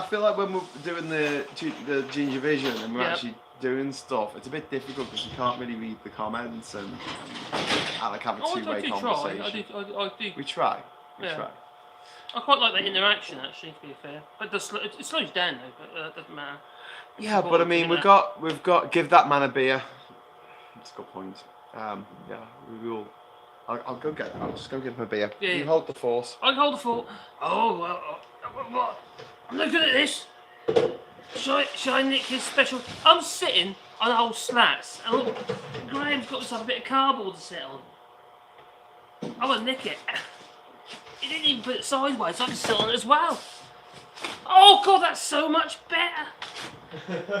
feel like when we're doing the Jinja Vision and we're actually doing stuff, it's a bit difficult because you can't really read the comments and like have a two-way conversation. I do. We try. We Yeah. try. I quite like that interaction, actually, to be fair. But it slows down though, but it doesn't matter. Yeah, but I mean, we've got give that man a beer. That's a good point. Yeah, we will. I'll go get. I'll just go give him a beer. Yeah, You hold the force. I can hold the fort. Oh, what? I'm no good at this. Shall I nick his special? I'm sitting on old slats, and look, Graham's got himself a bit of cardboard to sit on. I want to nick it. He didn't even put it sideways, so I can sit on it as well. Oh God, that's so much better.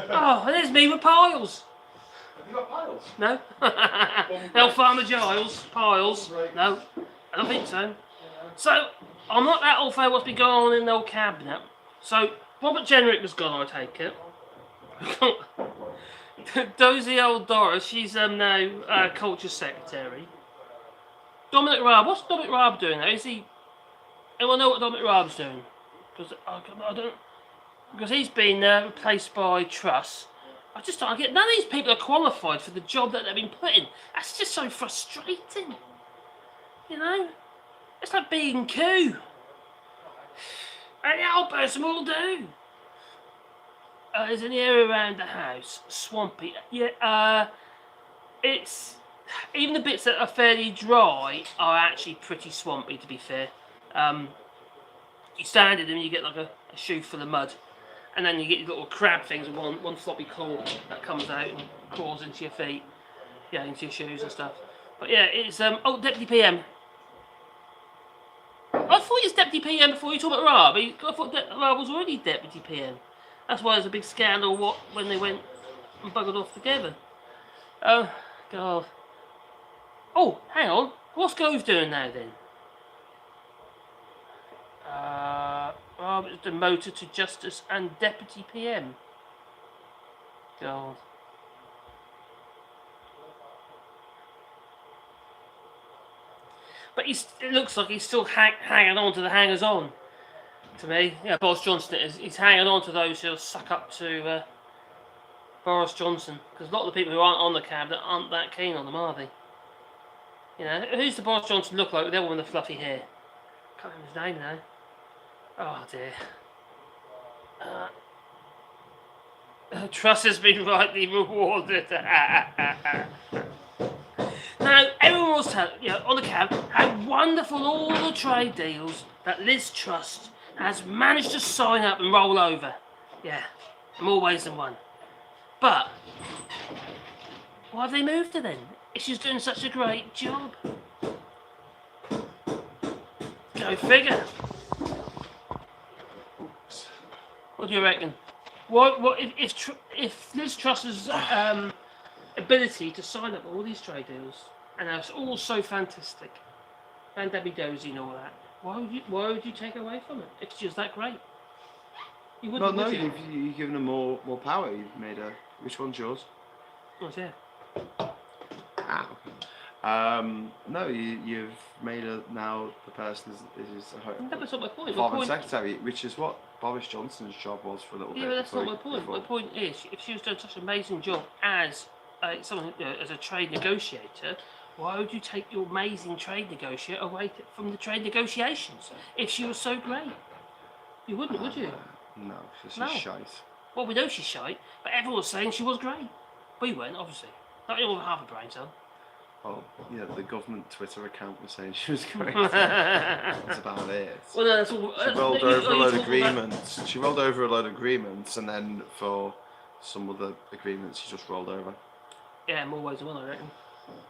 Oh, and there's me with piles. Have you got piles? No. No Farmer Giles, piles. No, I don't think so. So, I'm not that old fan what's been going on in the old cabinet. So, Robert Jenrick was gone, I take it. Dozy old Doris, she's now Culture Secretary. Dominic Raab, what's Dominic Raab doing now? Is he... Anyone know what Dominic Raab's doing? Because I don't... Because he's been replaced by Truss. I just don't get... None of these people are qualified for the job that they've been put in. That's just so frustrating. You know? It's like being coup. Any old person will do. There's an area around the house, swampy. Yeah, it's... Even the bits that are fairly dry are actually pretty swampy, to be fair. You stand in them, you get like a shoe full of mud. And then you get these little crab things with one floppy claw that comes out and claws into your feet. Yeah, into your shoes and stuff. But yeah, it's... oh, Deputy PM. I thought he was Deputy PM before you talked about Raab. I thought Raab was already Deputy PM. That's why there's a big scandal when they went and buggered off together. Oh, God. Oh, hang on. What's Gove doing now then? Raab is demoted to Justice and Deputy PM. God. But it looks like he's still hanging on to the hangers-on. To me, yeah, Boris Johnson is. He's hanging on to those who'll suck up to Boris Johnson. Because a lot of the people who aren't on the cabinet aren't that keen on them, are they? You know, who's the Boris Johnson look like? The one with the fluffy hair. Can't remember his name now. Oh dear. Truss has been rightly rewarded. Now, everyone was telling, on the cab, how wonderful all the trade deals that Liz Truss has managed to sign up and roll over. Yeah, in more ways than one. But, why have they moved her then? If she's doing such a great job. Go figure. What do you reckon? What if Liz Truss's ability to sign up all these trade deals and it's all so fantastic, and Debbie Dozy and all that, why would you take away from it? It's just that great. You wouldn't, No, would you? you've given them more power. You've made a. Which one's yours? What's that? Ow. No, you've made a now the person is That's not my point. Foreign Secretary, which is what Boris Johnson's job was for a little bit. Yeah, but that's not my point. My point is, if she was doing such an amazing job as someone as a trade negotiator, why would you take your amazing trade negotiator away from the trade negotiations? If she was so great, you wouldn't, would you? No, she's shite. Well, we know she's shite, but everyone was saying she was great. We weren't, obviously. Not anyone with half a brain cell. Oh, yeah, the government Twitter account was saying she was great. That's about it. Well, no, that's all. She rolled over a load of agreements. She rolled over a load of agreements, and then for some other agreements, she just rolled over. Yeah, more ways than one, I reckon.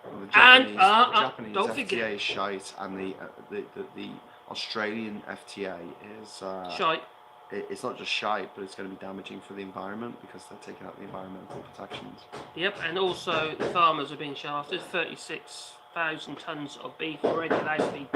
Well, the Japanese don't FTA forget. is shite, and the Australian FTA is Shite. It's not just shite, but it's going to be damaging for the environment because they're taking out the environmental protections. Yep, and also the farmers are being shafted. 36,000 tonnes of beef already allowed to be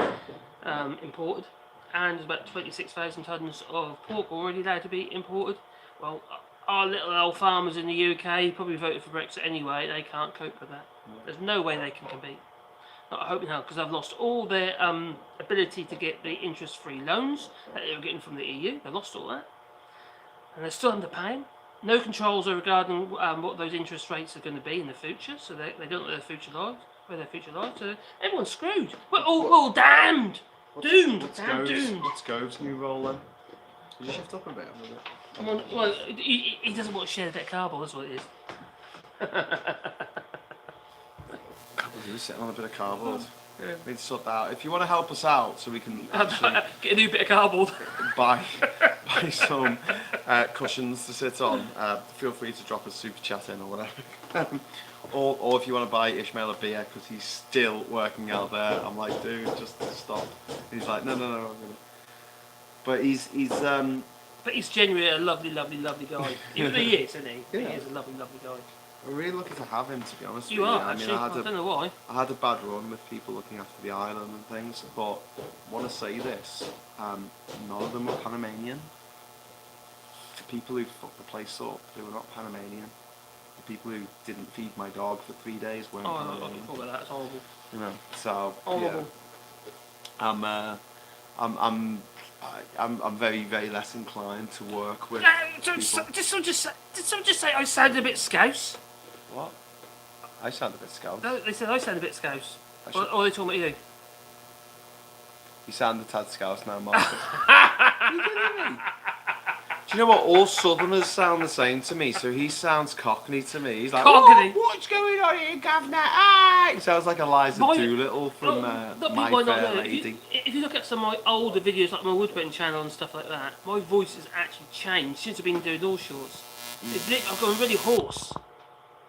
imported, and there's about 26,000 tonnes of pork already allowed to be imported. Well, our little old farmers in the UK probably voted for Brexit anyway. They can't cope with that. There's no way they can compete. Not hoping how, because they've lost all their ability to get the interest-free loans that they were getting from the EU. They've lost all that, and they're still underpaying. No controls are regarding what those interest rates are going to be in the future, so they don't know where their future lies. So everyone's screwed. We're all damned, doomed. What's Gove's new role then? Did you shift up a bit? Well, he doesn't want to share a bit of cardboard. That's what it is. He was sitting on a bit of cardboard. Yeah. We need to sort that out. If you want to help us out, so we can actually get a new bit of cardboard, buy some cushions to sit on, feel free to drop a super chat in or whatever. or if you want to buy Ishmael a beer because he's still working out there. I'm like, dude, just stop. And he's like, no, I'm gonna. But he's genuinely a lovely guy. He is, isn't he? Yeah. He is a lovely guy. We're really lucky to have him, to be honest. You are, I actually. mean, I don't know why. I had a bad run with people looking after the island and things, but I want to say this, none of them were Panamanian. The people who fucked the place up, they were not Panamanian. The people who didn't feed my dog for 3 days weren't Panamanian. Oh, that. That's horrible. You know, so, horrible. Yeah. I'm very, very less inclined to work with Did someone just say I sounded a bit scouse? What? I sound a bit scouse. No, they said I sound a bit scouse. Or are they talking about you? You sound a tad scouse now, Marcus. You kidding me? Do you know what? All Southerners sound the same to me. So he sounds Cockney to me. He's like, Cockney? What's going on here, Governor? Ah! He sounds like Eliza Doolittle from My Fair Lady. If you look at some of my older videos, like my woodbend channel and stuff like that, my voice has actually changed since I've been doing all shorts. I've gone really hoarse.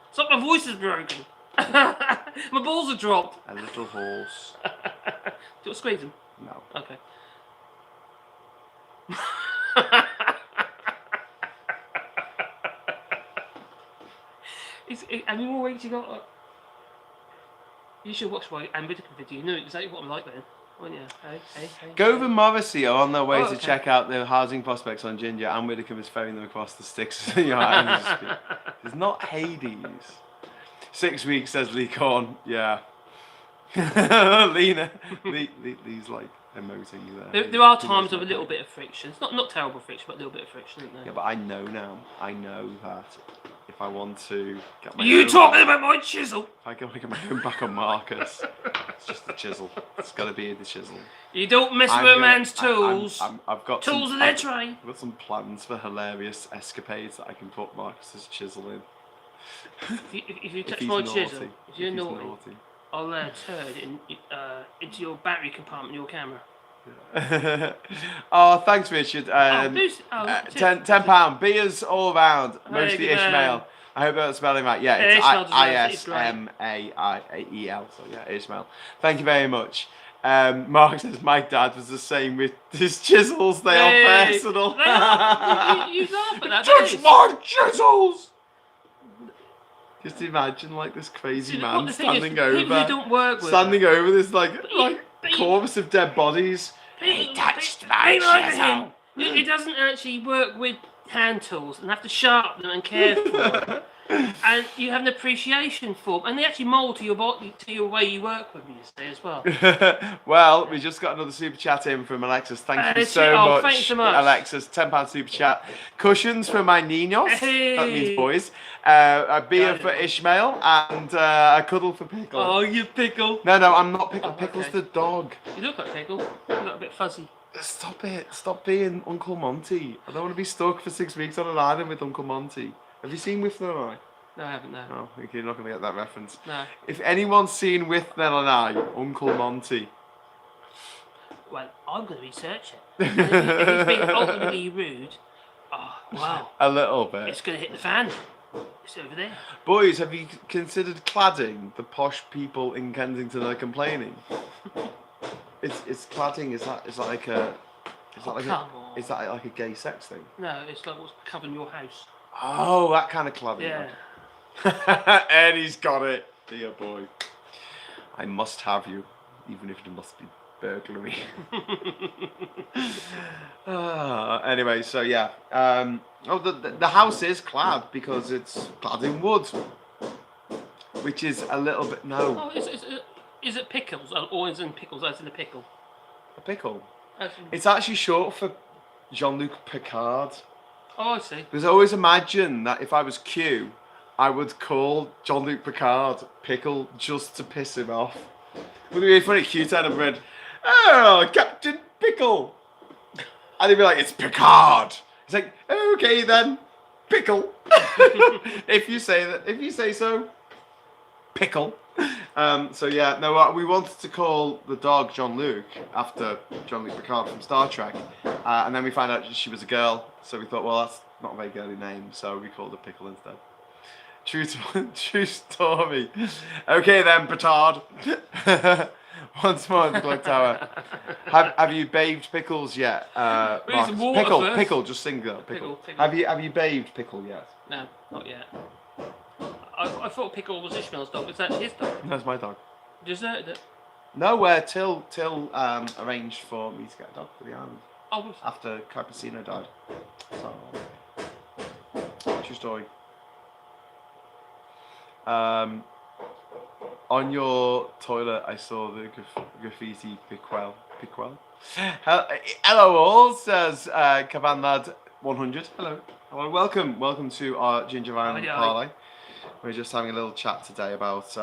It's like my voice is broken. My balls are dropped. A little horse. Do you want to squeeze them? No. Okay. How many more weeks you got? You should watch my Ambitious video. You know exactly what I'm like then, wouldn't you? Hey. Gove and Morrissey are on their way to check out the housing prospects on Jinja, and Widdicombe is ferrying them across the Styx. It's not Hades. 6 weeks, says Lee Corn. Yeah. Lee's like emoting there. There are times of a little bit of friction. It's not terrible friction, but a little bit of friction, isn't there? Yeah, but I know now. I know that if I want to get my You talking about my chisel? If I want to get my own back on Marcus, it's just the chisel. It's got to be the chisel. You don't mess with a man's tools. I've got tools in their tray. I've got some plans for hilarious escapades that I can put Marcus's chisel in. If you touch my chisel, if you're naughty, I'll turd into your battery compartment of your camera. Yeah. Oh, thanks, Richard. £10. Beers all around, mostly Ishmael. I hope that's spelling right. Yeah, it's ISMAIEL. So yeah, Ishmael. Thank you very much. Mark says my dad was the same with his chisels. They are personal. They are. You laugh at that. Touch my chisels. Just imagine like this crazy man standing over this like corpse of dead bodies. He touched my chisel. It doesn't actually work with hand tools and have to sharpen them and care for them. And you have an appreciation for them, and they actually mould to your body, to your way you work with them, you see, as well. Well, we just got another super chat in from Alexis. Thank you so much. Thanks so much, Alexis. £10 super chat. Cushions for my niños. Hey. That means boys. A beer for Ishmael and a cuddle for Pickle. Oh, you Pickle. No, I'm not Pickle. Pickle's the dog. You look like Pickle. You look a bit fuzzy. Stop it. Stop being Uncle Monty. I don't want to be stuck for 6 weeks on an island with Uncle Monty. Have you seen With Then and I? No, I haven't, no. Oh, okay, you're not going to get that reference. No. If anyone's seen With Then and I, Uncle Monty. Well, I'm going to research it. If he's being ultimately rude, oh, wow. A little bit. It's going to hit the fan. It's over there. Boys, have you considered cladding? The posh people in Kensington are complaining. It's cladding. Is that like a gay sex thing? No, it's like what's covering your house. Oh, that kind of cladding. Yeah. And he's got it, dear boy. I must have you, even if it must be burglary. Anyway, so yeah. The house is clad because it's clad in wood, which is a little bit Oh, is it pickles or is it pickles? As in a pickle. A pickle. It's actually short for Jean-Luc Picard. Oh, I see. Because I always imagine that if I was Q, I would call Jean-Luc Picard Pickle just to piss him off. Would it be funny? Q turned up and went, "Oh, Captain Pickle," and he'd be like, "It's Picard." He's like, "Okay then, Pickle." If you say so, Pickle. So yeah, no, we wanted to call the dog Jean-Luc after Jean-Luc Picard from Star Trek, and then we found out she was a girl, so we thought, well, that's not a very girly name, so we called her Pickle instead. True story. Okay then, Petard. Once more at the clock tower. Have you bathed Pickles yet? Pickle, just singular. Pickle. Have you bathed Pickle yet? No, not yet. I thought Pickle was Ishmael's dog. Is that his dog? That's my dog. Deserted it? No, Till arranged for me to get a dog for the island. Oh, after Carpacino died. So, true story. On your toilet, I saw the graffiti Pickwell. Hello all, says Cavan Lad 100. Hello. Well, welcome to our Jinja Island Parley. We're just having a little chat today about,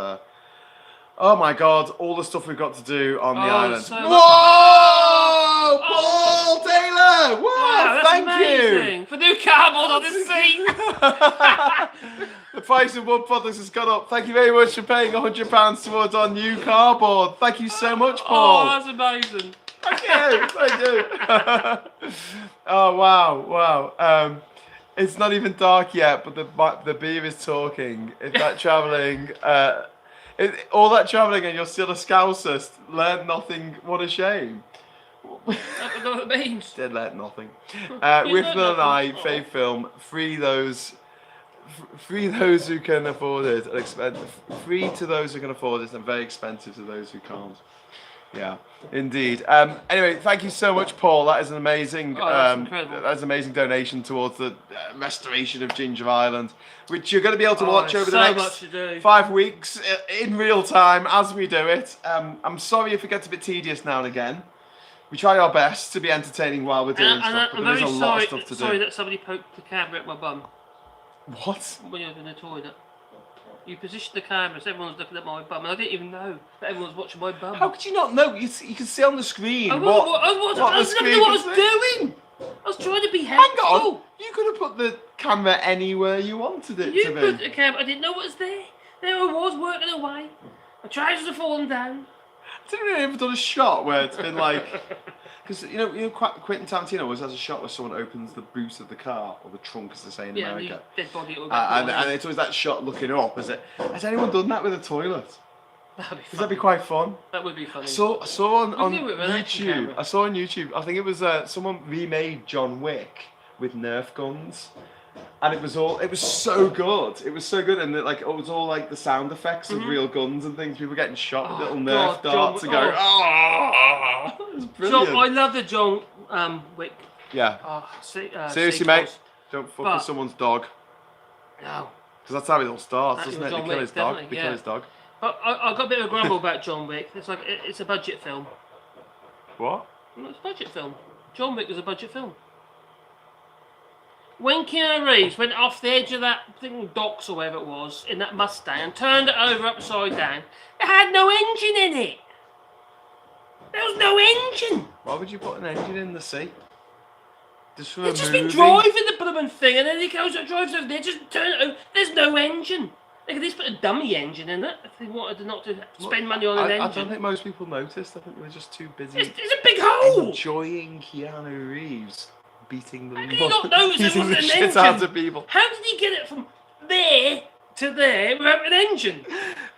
oh my God, all the stuff we've got to do on the island. So Whoa! Paul Taylor! Whoa, wow, that's thank amazing. you! For new cardboard on the seat! The price of wood products has gone up. Thank you very much for paying £100 towards our new cardboard. Thank you so much, Paul. Oh, that's amazing. Thank you. Oh, wow. It's not even dark yet, but the beer is talking. If that travelling, all that travelling and you're still a Scouser, learn nothing, what a shame. I don't know what it means. Did learn nothing. With Will and I, Faith Film, free those who can afford it, free to those who can afford it, and very expensive to those who can't. Yeah, indeed. Anyway, thank you so much, Paul. That is an amazing, that's an amazing donation towards the restoration of Ginger Island, which you're going to be able to watch over the next 5 weeks in real time as we do it. I'm sorry if it gets a bit tedious now and again. We try our best to be entertaining while we're doing stuff, but there's a lot of stuff to do. Sorry that somebody poked the camera at my bum. What? When you were in the toilet. You positioned the camera so everyone was looking at my bum, and I didn't even know that everyone was watching my bum. How could you not know? You can see on the screen I was doing. I was trying to be helpful. Hang on, you could have put the camera anywhere you wanted it to be. You put the camera, I didn't know what was there. There I was, working away. My trousers are falling down. I didn't really ever done a shot where it's been like... Because, you know, Quentin Tarantino always has a shot where someone opens the boot of the car, or the trunk, as they say in America. Dead body and it's always that shot looking up. Has anyone done that with a toilet? That'd be Because that'd funny. be quite fun. That would be funny. I saw on do it with an action YouTube. camera. I saw on YouTube. I think it was someone remade John Wick with Nerf guns, and it was so good. It was so good, and it was all like the sound effects of real guns and things. People getting shot with little Nerf darts and going, oh, it was brilliant. I love the John Wick. Yeah. Seriously, mate, don't fuck with someone's dog. No. Because that's how it all starts, doesn't it? John They kill Wick, his dog. definitely, They kill his dog. But I got a bit of a grumble about John Wick. It's like it's a budget film. What? It's a budget film. John Wick was a budget film. When Keanu Reeves went off the edge of that thing, docks or whatever it was, in that Mustang, and turned it over upside down, it had no engine in it. There was no engine. Why would you put an engine in the sea? Just for He's just been driving the blooming thing, and then he goes and drives over there, just turn it over. There's no engine. They could at least put a dummy engine in it if they wanted not to spend money on an engine. I don't think most people noticed. I think they're just too busy. It's a big hole. Enjoying Keanu Reeves beating the How can you not notice there wasn't an shit engine? out of people. How did he get it from there to there without an engine?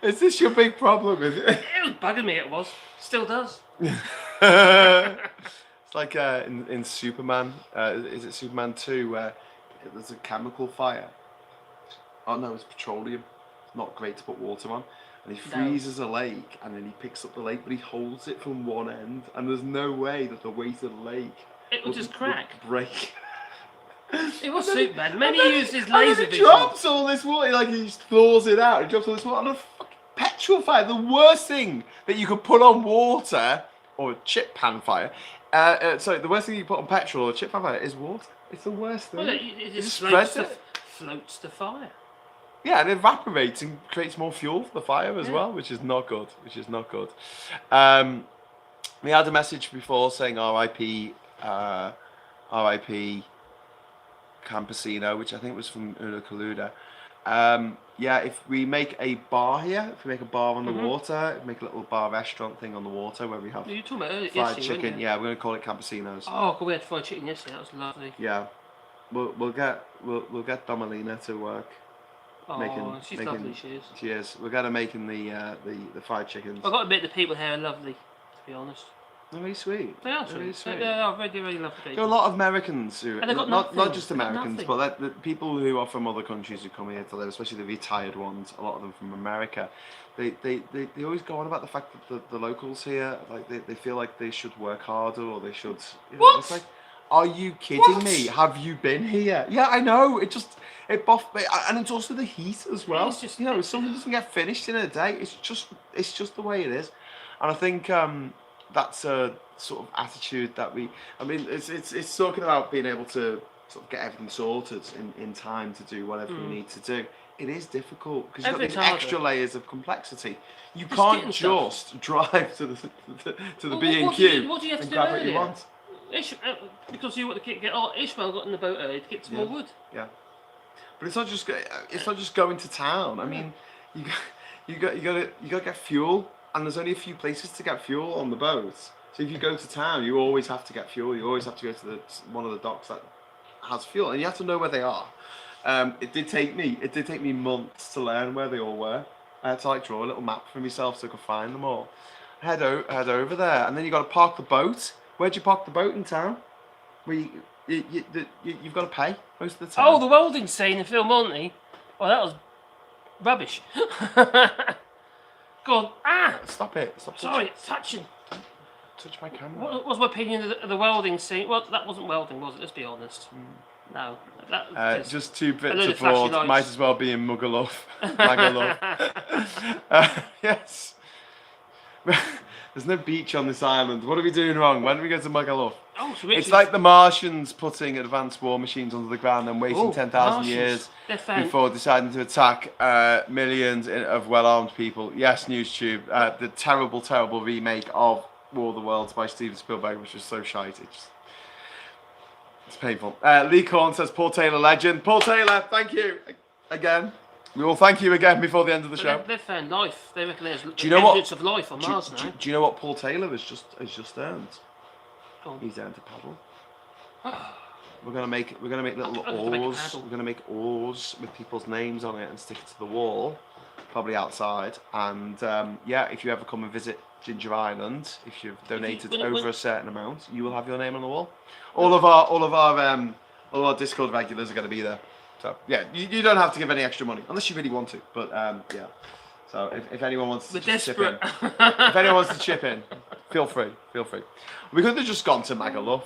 Is this your big problem? Is it? It was bugging me. It was. Still does. It's like in Superman. Is it Superman 2 where there's a chemical fire? Oh no, it's petroleum. It's not great to put water on. And he freezes a lake, and then he picks up the lake, but he holds it from one end, and there's no way that the weight of the lake It would just crack. would break. It was Superman. Maybe he used his laser he vision. drops all this water, like he just thaws it out. He drops all this water on a fucking petrol fire. The worst thing that you could put on water, or a chip pan fire. Sorry, the worst thing you put on petrol or a chip pan fire is water. It's the worst thing. Well, it just floats the fire. Yeah, and it evaporates and creates more fuel for the fire as well, which is not good. We had a message before saying R.I.P. R.I.P. Campesino, which I think was from Una Kaluda. Yeah, if we make a bar here, if we make a bar on the water, make a little bar restaurant thing on the water where we have You were talking about fried chicken. Yeah, we're gonna call it Campesinos. Oh, we had fried chicken yesterday. That was lovely. Yeah, we'll get Domelina to work. Oh, she's lovely. She is. She is. We're gonna making the fried chickens. I've got to admit, the people here are lovely. To be honest. They're very sweet. They are very sweet. They are really, really lovely people. There are a lot of Americans who, and not just Americans, but the people who are from other countries who come here to live, especially the retired ones. A lot of them from America. They always go on about the fact that the locals here, like they feel like they should work harder or they should. What? It's like, are you kidding me? Have you been here? Yeah, I know. It buffed me, and it's also the heat as well. It's just, something doesn't get finished in a day. It's just the way it is, and I think that's a sort of attitude that it's talking about being able to sort of get everything sorted in time to do whatever you need to do. It is difficult because you've got these extra layers of complexity. You can't just drive to the B&Q what do you have to and do grab what you want. Because you want to get Ishmael got in the boat early to get some more wood. Yeah, but it's not just going to town. I mean, you got to get fuel, and there's only a few places to get fuel on the boat. So if you go to town, you always have to get fuel. You always have to go to one of the docks that has fuel, and you have to know where they are. It did take me months to learn where they all were. I had to draw a little map for myself so I could find them all. Head over there, and then you got to park the boat. Where'd you park the boat in town? Where you've got to pay most of the time. Oh, the welding scene in Phil Monty. Oh, that was rubbish. God, Stop it! Sorry, it's touching. Touch my camera. What was my opinion of the welding scene? Well, that wasn't welding, was it? Let's be honest. No. Just 2 bits of board. Might as well be in Magaluf. Yes. There's no beach on this island. What are we doing wrong? When do we go to Magaluf? Oh, so it's like the Martians putting advanced war machines under the ground and waiting 10,000 years before deciding to attack millions of well-armed people. Yes, NewsTube. The terrible, terrible remake of War of the Worlds by Steven Spielberg, which is so shite. It's painful. Lee Corn says, Paul Taylor legend. Paul Taylor, thank you again. We will thank you again before the end of the show. They've found life. They reckon there's evidence of life on Mars now. Do you know what Paul Taylor has just earned? He's earned a paddle. We're gonna make little oars. We're gonna make oars with people's names on it and stick it to the wall. probably outside. And yeah, if you ever come and visit Jinja Island, if you've donated over a certain amount, you will have your name on the wall. All of our Discord regulars are going to be there. So yeah, you don't have to give any extra money unless you really want to. But yeah, so if anyone wants to chip in, if anyone wants to chip in, feel free. We could have just gone to Magaluf.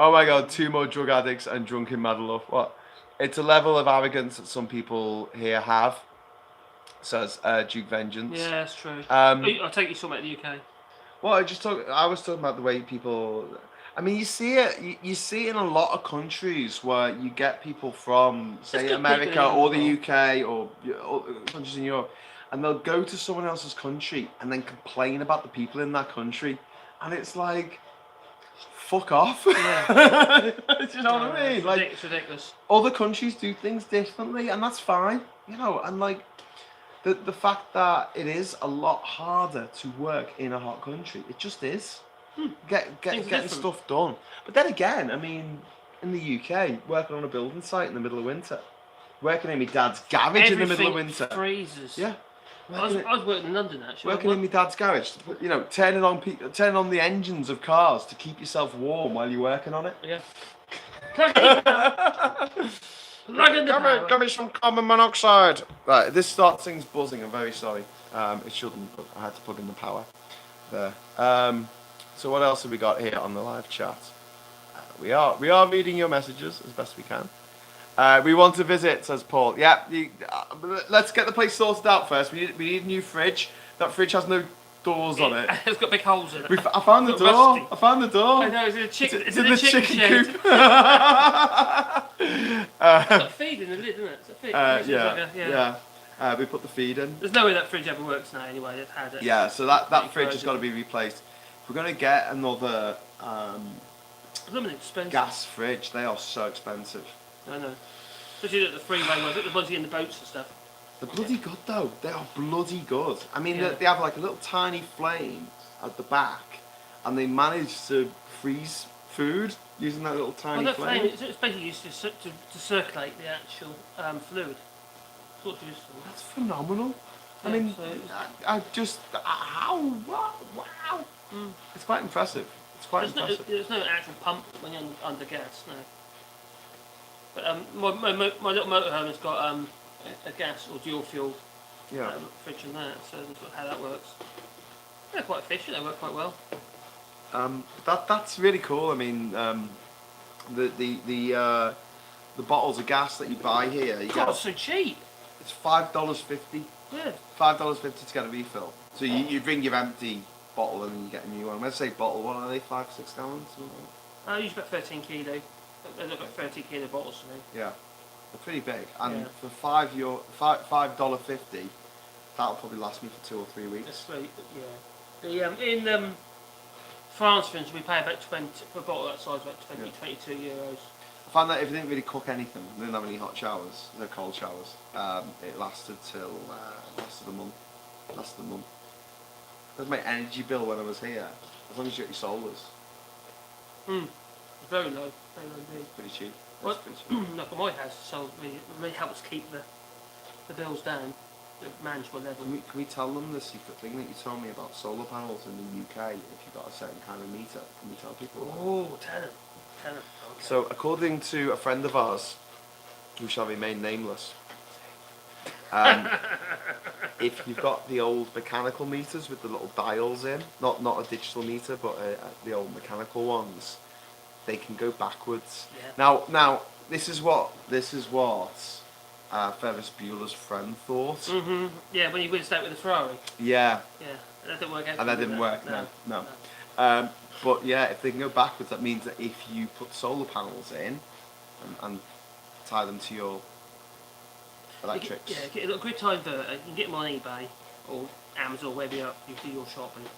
Oh my God, 2 more drug addicts and drunk in Magaluf. What? It's a level of arrogance that some people here have, says Duke Vengeance. Yeah, that's true. I take you talking about the UK. Well, I was talking about the way people. I mean, you see it. You see it in a lot of countries where you get people from, say, America or the UK or countries in Europe, and they'll go to someone else's country and then complain about the people in that country, and it's like, fuck off. Yeah. Do you know what I mean? Like, it's ridiculous. Other countries do things differently, and that's fine. You know, and like. The fact that it is a lot harder to work in a hot country, it just is. Getting stuff done. But then again, I mean, in the UK, working on a building site in the middle of winter, working in my dad's garage in the middle of winter. Freezes. Yeah. I was working in London actually. Working in my dad's garage, you know, turning on the engines of cars to keep yourself warm while you're working on it. Yeah. Give me some carbon monoxide. Right, this thing's buzzing. I'm very sorry. It shouldn't, but I had to plug in the power there. So what else have we got here on the live chat? We are reading your messages as best we can. We want to visit, says Paul. Yeah, let's get the place sorted out first. We need a new fridge. That fridge has no doors on it. It's got big holes in it. I found the door. I found the door. I know, it's in a chicken. It's in the chicken coop. It's got a feed in the lid, isn't it? It's a feed. Yeah. We put the feed in. There's no way that fridge ever works now anyway. They've had it. Yeah, so that fridge has got to be replaced. If we're going to get another expensive. gas fridge, they are so expensive. I know. Especially at the freeway ones, the ones in the boats and stuff. They're bloody good though. They are bloody good. I mean, they have like a little tiny flame at the back, and they manage to freeze food using that little tiny flame. It's basically used to circulate the actual fluid. That's what it's used for. That's phenomenal. Yeah, I mean, I just wow. It's quite impressive. There's no actual pump when you're under gas, no. But my little motorhome has got a gas or dual fuel fridge in there, so that's how that works. They're quite efficient. They work quite well. That's really cool. I mean, the bottles of gas that you buy here, It's so cheap. It's $5.50. Yeah. $5.50 to get a refill. So you bring your empty bottle and then you get a new one. When I say bottle, what are they? 5-6 gallons? I use about 13 kilo. They're about 30 kilo bottles for me. Yeah, they're pretty big. And for $5.50, that'll probably last me for 2 or 3 weeks. That's sweet. Yeah. In France, for instance, we pay about 20 for a bottle that size, about 22 euros. I found that if you didn't really cook anything, didn't have any hot showers, no cold showers, it lasted a month. That's my energy bill when I was here. As long as you got your solars. Very low indeed. Pretty cheap. Look at my house, so it really helps keep the bills down, the manageable level. Can we tell them the secret thing that you told me about solar panels in the UK? If you've got a certain kind of meter, can you tell people? Oh, tell them. Okay. So, according to a friend of ours, who shall remain nameless, if you've got the old mechanical meters with the little dials in, not a digital meter, but the old mechanical ones, they can go backwards. Yeah. Now, this is what Ferris Bueller's friend thought. Mm-hmm. Yeah, when he whizzed out with the Ferrari. Yeah. Yeah, that didn't work out. And that didn't work. No. But yeah, if they can go backwards, that means that if you put solar panels in and tie them to your electrics. Get a little grid tie inverter. You can get them on eBay or Amazon, wherever you do your shopping.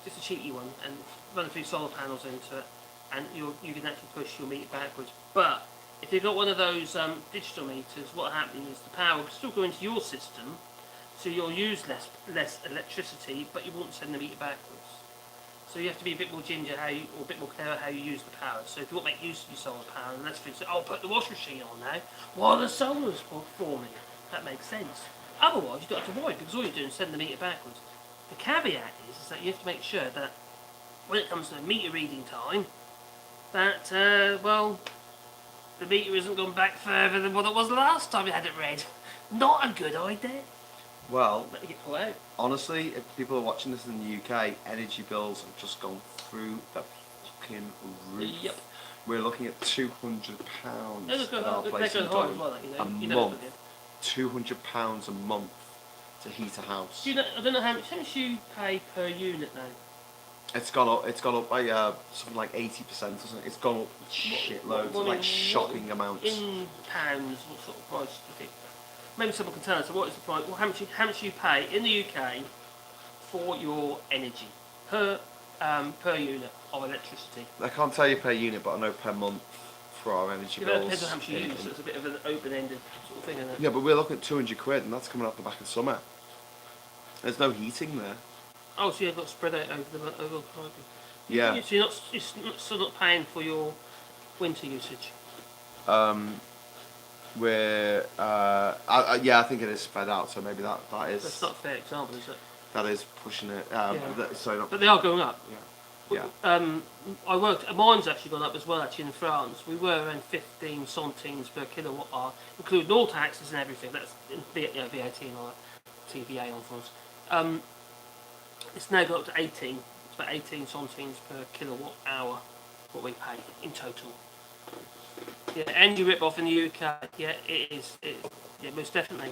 Just a cheapy one, and run a few solar panels into it, and you can actually push your meter backwards. But if you've got one of those digital meters, what happens is the power will still go into your system, so you'll use less electricity, but you won't send the meter backwards. So you have to be a bit more ginger or a bit more clever how you use the power. So if you want to make use of your solar power, and let's say, oh, put the washing machine on now while the solar's forming. That makes sense. Otherwise, you don't have to worry because all you're doing is sending the meter backwards. The caveat is that you have to make sure that when it comes to the meter reading time, that well, the meter isn't gone back further than what it was last time you had it read. Not a good idea. Well, Let me get pulled out. honestly, if people are watching this in the UK, energy bills have just gone through the fucking roof. Yep. We're looking at £200 at our They place go in high as Durham well, a you know, month. £200 a month to heat a house. Do you know, I don't know how much you pay per unit now. It's gone up. It's gone up by something like 80% or something. It's gone up shitloads, like shocking amounts. In pounds, what sort of price do you think? Maybe someone can tell us. So what is the price? Well, how much you pay in the UK for your energy per unit of electricity? I can't tell you per unit, but I know per month for our energy It bills. depends on how much you use. So it's a bit of an open-ended sort of thing, isn't it? Yeah, but we're looking at £200, and that's coming off the back of summer. There's no heating there. Oh, so you've got to spread out over the time. Yeah. So you're still not paying for your winter usage. I think it is spread out. So maybe that is. That's not a fair example, is it? That is pushing it. But they are going up. Yeah. Yeah. Mine's actually gone up as well. Actually, in France, we were around 15 centimes per kilowatt hour, including all taxes and everything. That's VAT and all that, TVA on France. It's now got up to 18. It's about 18 centimes per kilowatt hour what we pay in total. Yeah, and you rip off in the UK. Yeah, it is. Yeah, most definitely.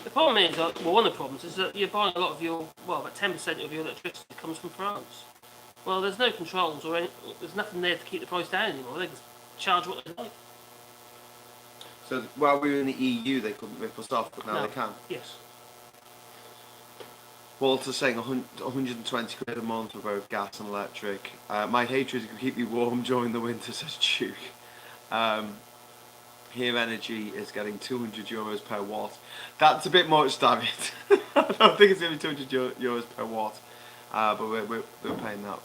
The problem is, one of the problems is that you're buying a lot of about 10% of your electricity comes from France. Well, there's no controls there's nothing there to keep the price down anymore. They can charge what they like. So while we were in the EU, they couldn't rip us off, but now they can. Yes. Walter's saying 120 quid a month for both gas and electric. My hatred can keep me warm during the winter, says Duke. Here Energy is getting €200 per watt. That's a bit much, David. I don't think it's going to be €200 per watt. But we're paying that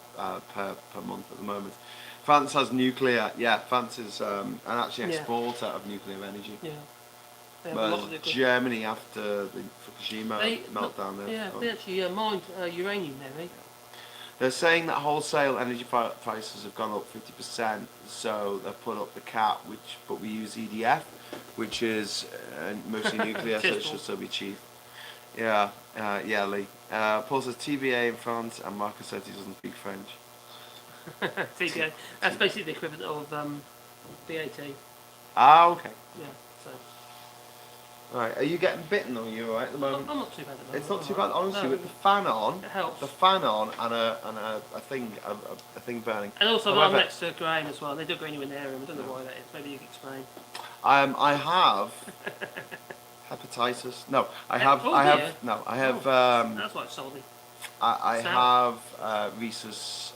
per month at the moment. France has nuclear. Yeah, France is an exporter of nuclear energy. Yeah. Well, Germany after the Fukushima meltdown. They actually mined uranium there, eh? They're saying that wholesale energy prices have gone up 50%, so they've put up the cap, but we use EDF, which is mostly nuclear, so it should still be cheap. Yeah, Lee. Paul says TVA in France, and Marcus says he doesn't speak French. TVA. That's basically the equivalent of VAT. Ah, okay. Yeah, so. Right, are you getting bitten, or are you alright at the moment? I'm not too bad at the moment. It's not too bad, honestly, No, with the fan on. It helps. The fan on and a thing burning. And also, I'm next to Graham as well. They do bring you in their room. I don't know why that is. Maybe you can explain. I have hepatitis. No, I have. That's why it's salty. I have rhesus.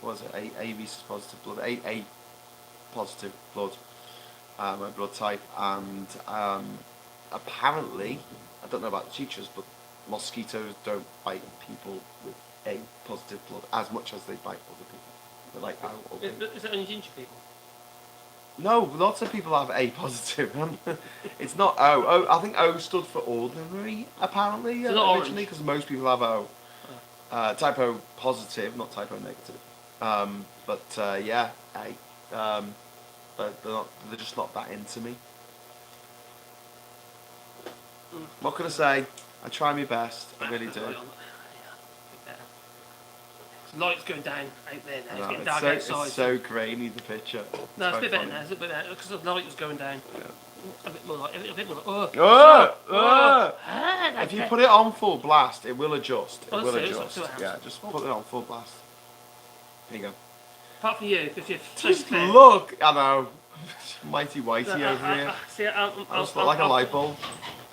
What was it? A rhesus positive blood. A positive blood. My blood type, and apparently, I don't know about the teachers, but mosquitoes don't bite people with A positive blood as much as they bite other people. They're like Is it only ginger people? No, lots of people have A positive. It's not O. I think O stood for ordinary, apparently, originally, because most people have O. Type O positive, not type O negative. Yeah, A. But they're just not that into me. What can I say? I try my best. I really do. The light's going down out there now. It's getting dark outside. It's so grainy, the picture. No, it's a bit better now. It's a bit better because the light was going down. Yeah. A bit more like. If you put it on full blast, it will adjust. It will adjust. Yeah, just put it on full blast. There you go. Apart from you, because you're just look. I know. Mighty whitey over here. See, I just look like a light bulb.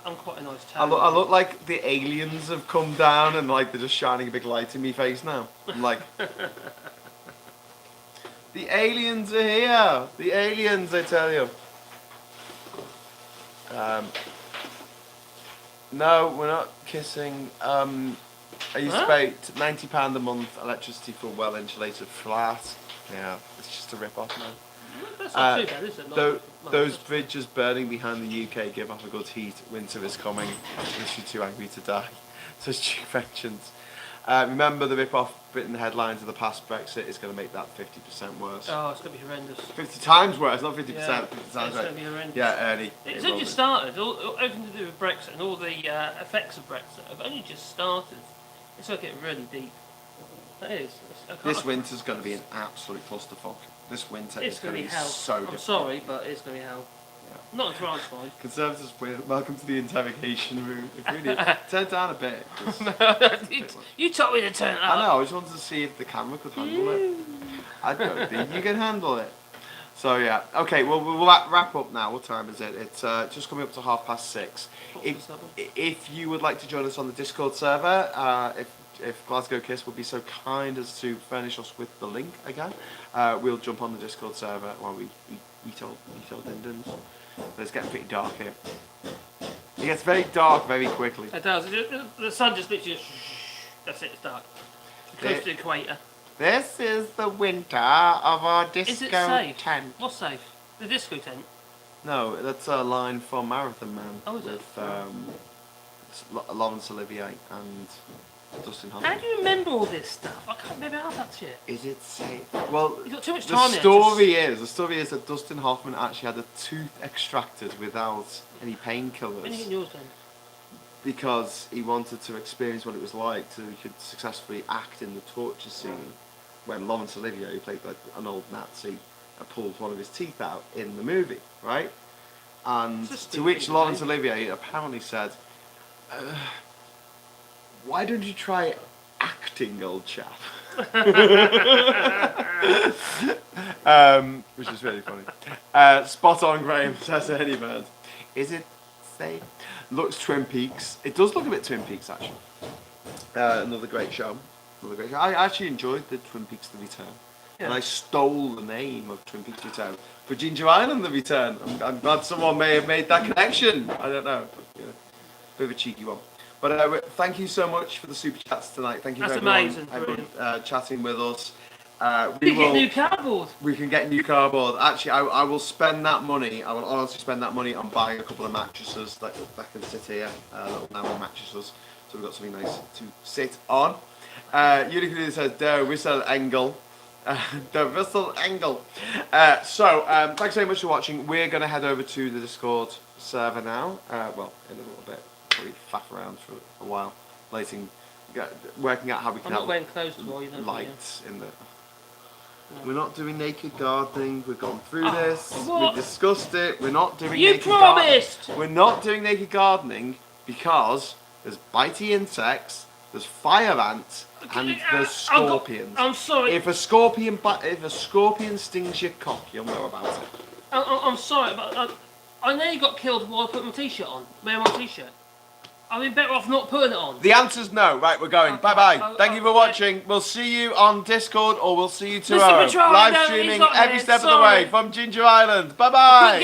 I'm quite a nice town. I look like the aliens have come down and like they're just shining a big light in my face now. I'm like, the aliens are here. The aliens, I tell you. No, we're not kissing. I used to pay £90 a month electricity for a well-insulated flat. Yeah, it's just a rip-off now. That's not too bad, is it? Those bridges burning behind the UK give off a good heat. Winter is coming. Unless you're too angry to die. Says Chief Vengeance. Remember the rip-off Britain headlines of the past Brexit is going to make that 50% worse. Oh, it's going to be horrendous. 50 times worse, not 50%. Yeah, 50 it's times going to be horrendous. Yeah, Ernie. It's only just started. Everything to do with Brexit and all the effects of Brexit have only just started. It's going to get really deep. It is. This winter's going to be an absolute clusterfuck. This winter is going to be hell. so difficult. I'm sorry, but it's going to be hell. Yeah. Not in France, fine. Conservatives, welcome to the interrogation room. Really, turn it down a bit. You told me to turn it up. I know, I just wanted to see if the camera could handle it. I don't think you can handle it. So yeah, okay, well we'll wrap up now. What time is it? It's just coming up to 6:30. If you would like to join us on the Discord server, if Glasgow Kiss would be so kind as to furnish us with the link again, we'll jump on the Discord server while we eat our din-dins. But it's getting pretty dark here. It gets very dark very quickly. It does. The sun just literally that's it, it's dark. Close to the equator. This is the winter of our disco Is it safe? tent. What's safe? The disco tent? No, that's a line from Marathon Man. Oh, is it? With Laurence Olivier and Dustin Hoffman. How do you remember all this stuff? I can't remember half that shit. Is it safe? Well, you've got too much the time story is that Dustin Hoffman actually had a tooth extracted without any painkillers. When are you getting yours then? Because he wanted to experience what it was like so he could successfully act in the torture scene when Laurence Olivier, who played like an old Nazi, pulled one of his teeth out in the movie, right? And to which Laurence Olivier apparently said, why don't you try acting, old chap? Which is really funny. Spot on, Graham, says any bird. Is it safe? Looks Twin Peaks. It does look a bit Twin Peaks, actually. Another great show. I actually enjoyed the Twin Peaks The Return. Yeah. And I stole the name of Twin Peaks Return for Ginger Island The Return. I'm glad someone may have made that connection. I don't know. But, you know, bit of a cheeky one. But thank you so much for the super chats tonight. Thank you for everyone chatting with us. We can get new cardboard. We can get new cardboard. Actually, I will spend that money. I will honestly spend that money on buying a couple of mattresses that can sit here. Little Namo mattresses. So we've got something nice to sit on. Unicorn says, "Der Whistle Engel." The Whistle Engel. Thanks very much for watching. We're going to head over to the Discord server now. Well, in a little bit. Probably faff around for a while, working out how we can have lights in the. We're not doing naked gardening. We've gone through this. We've discussed it. We're not doing. You promised. We're not doing naked gardening because there's bitey insects, there's fire ants, and there's scorpions. I'm sorry. If a scorpion stings your cock, you'll know about it. I'm sorry, but I nearly got killed while I put my t-shirt on. Wearing my t-shirt. I'd be better off not putting it on. The answer's no. Right, we're going. Bye-bye. Thank you for watching. We'll see you on Discord or we'll see you tomorrow. Live streaming every step of the way from Ginger Island. Bye-bye.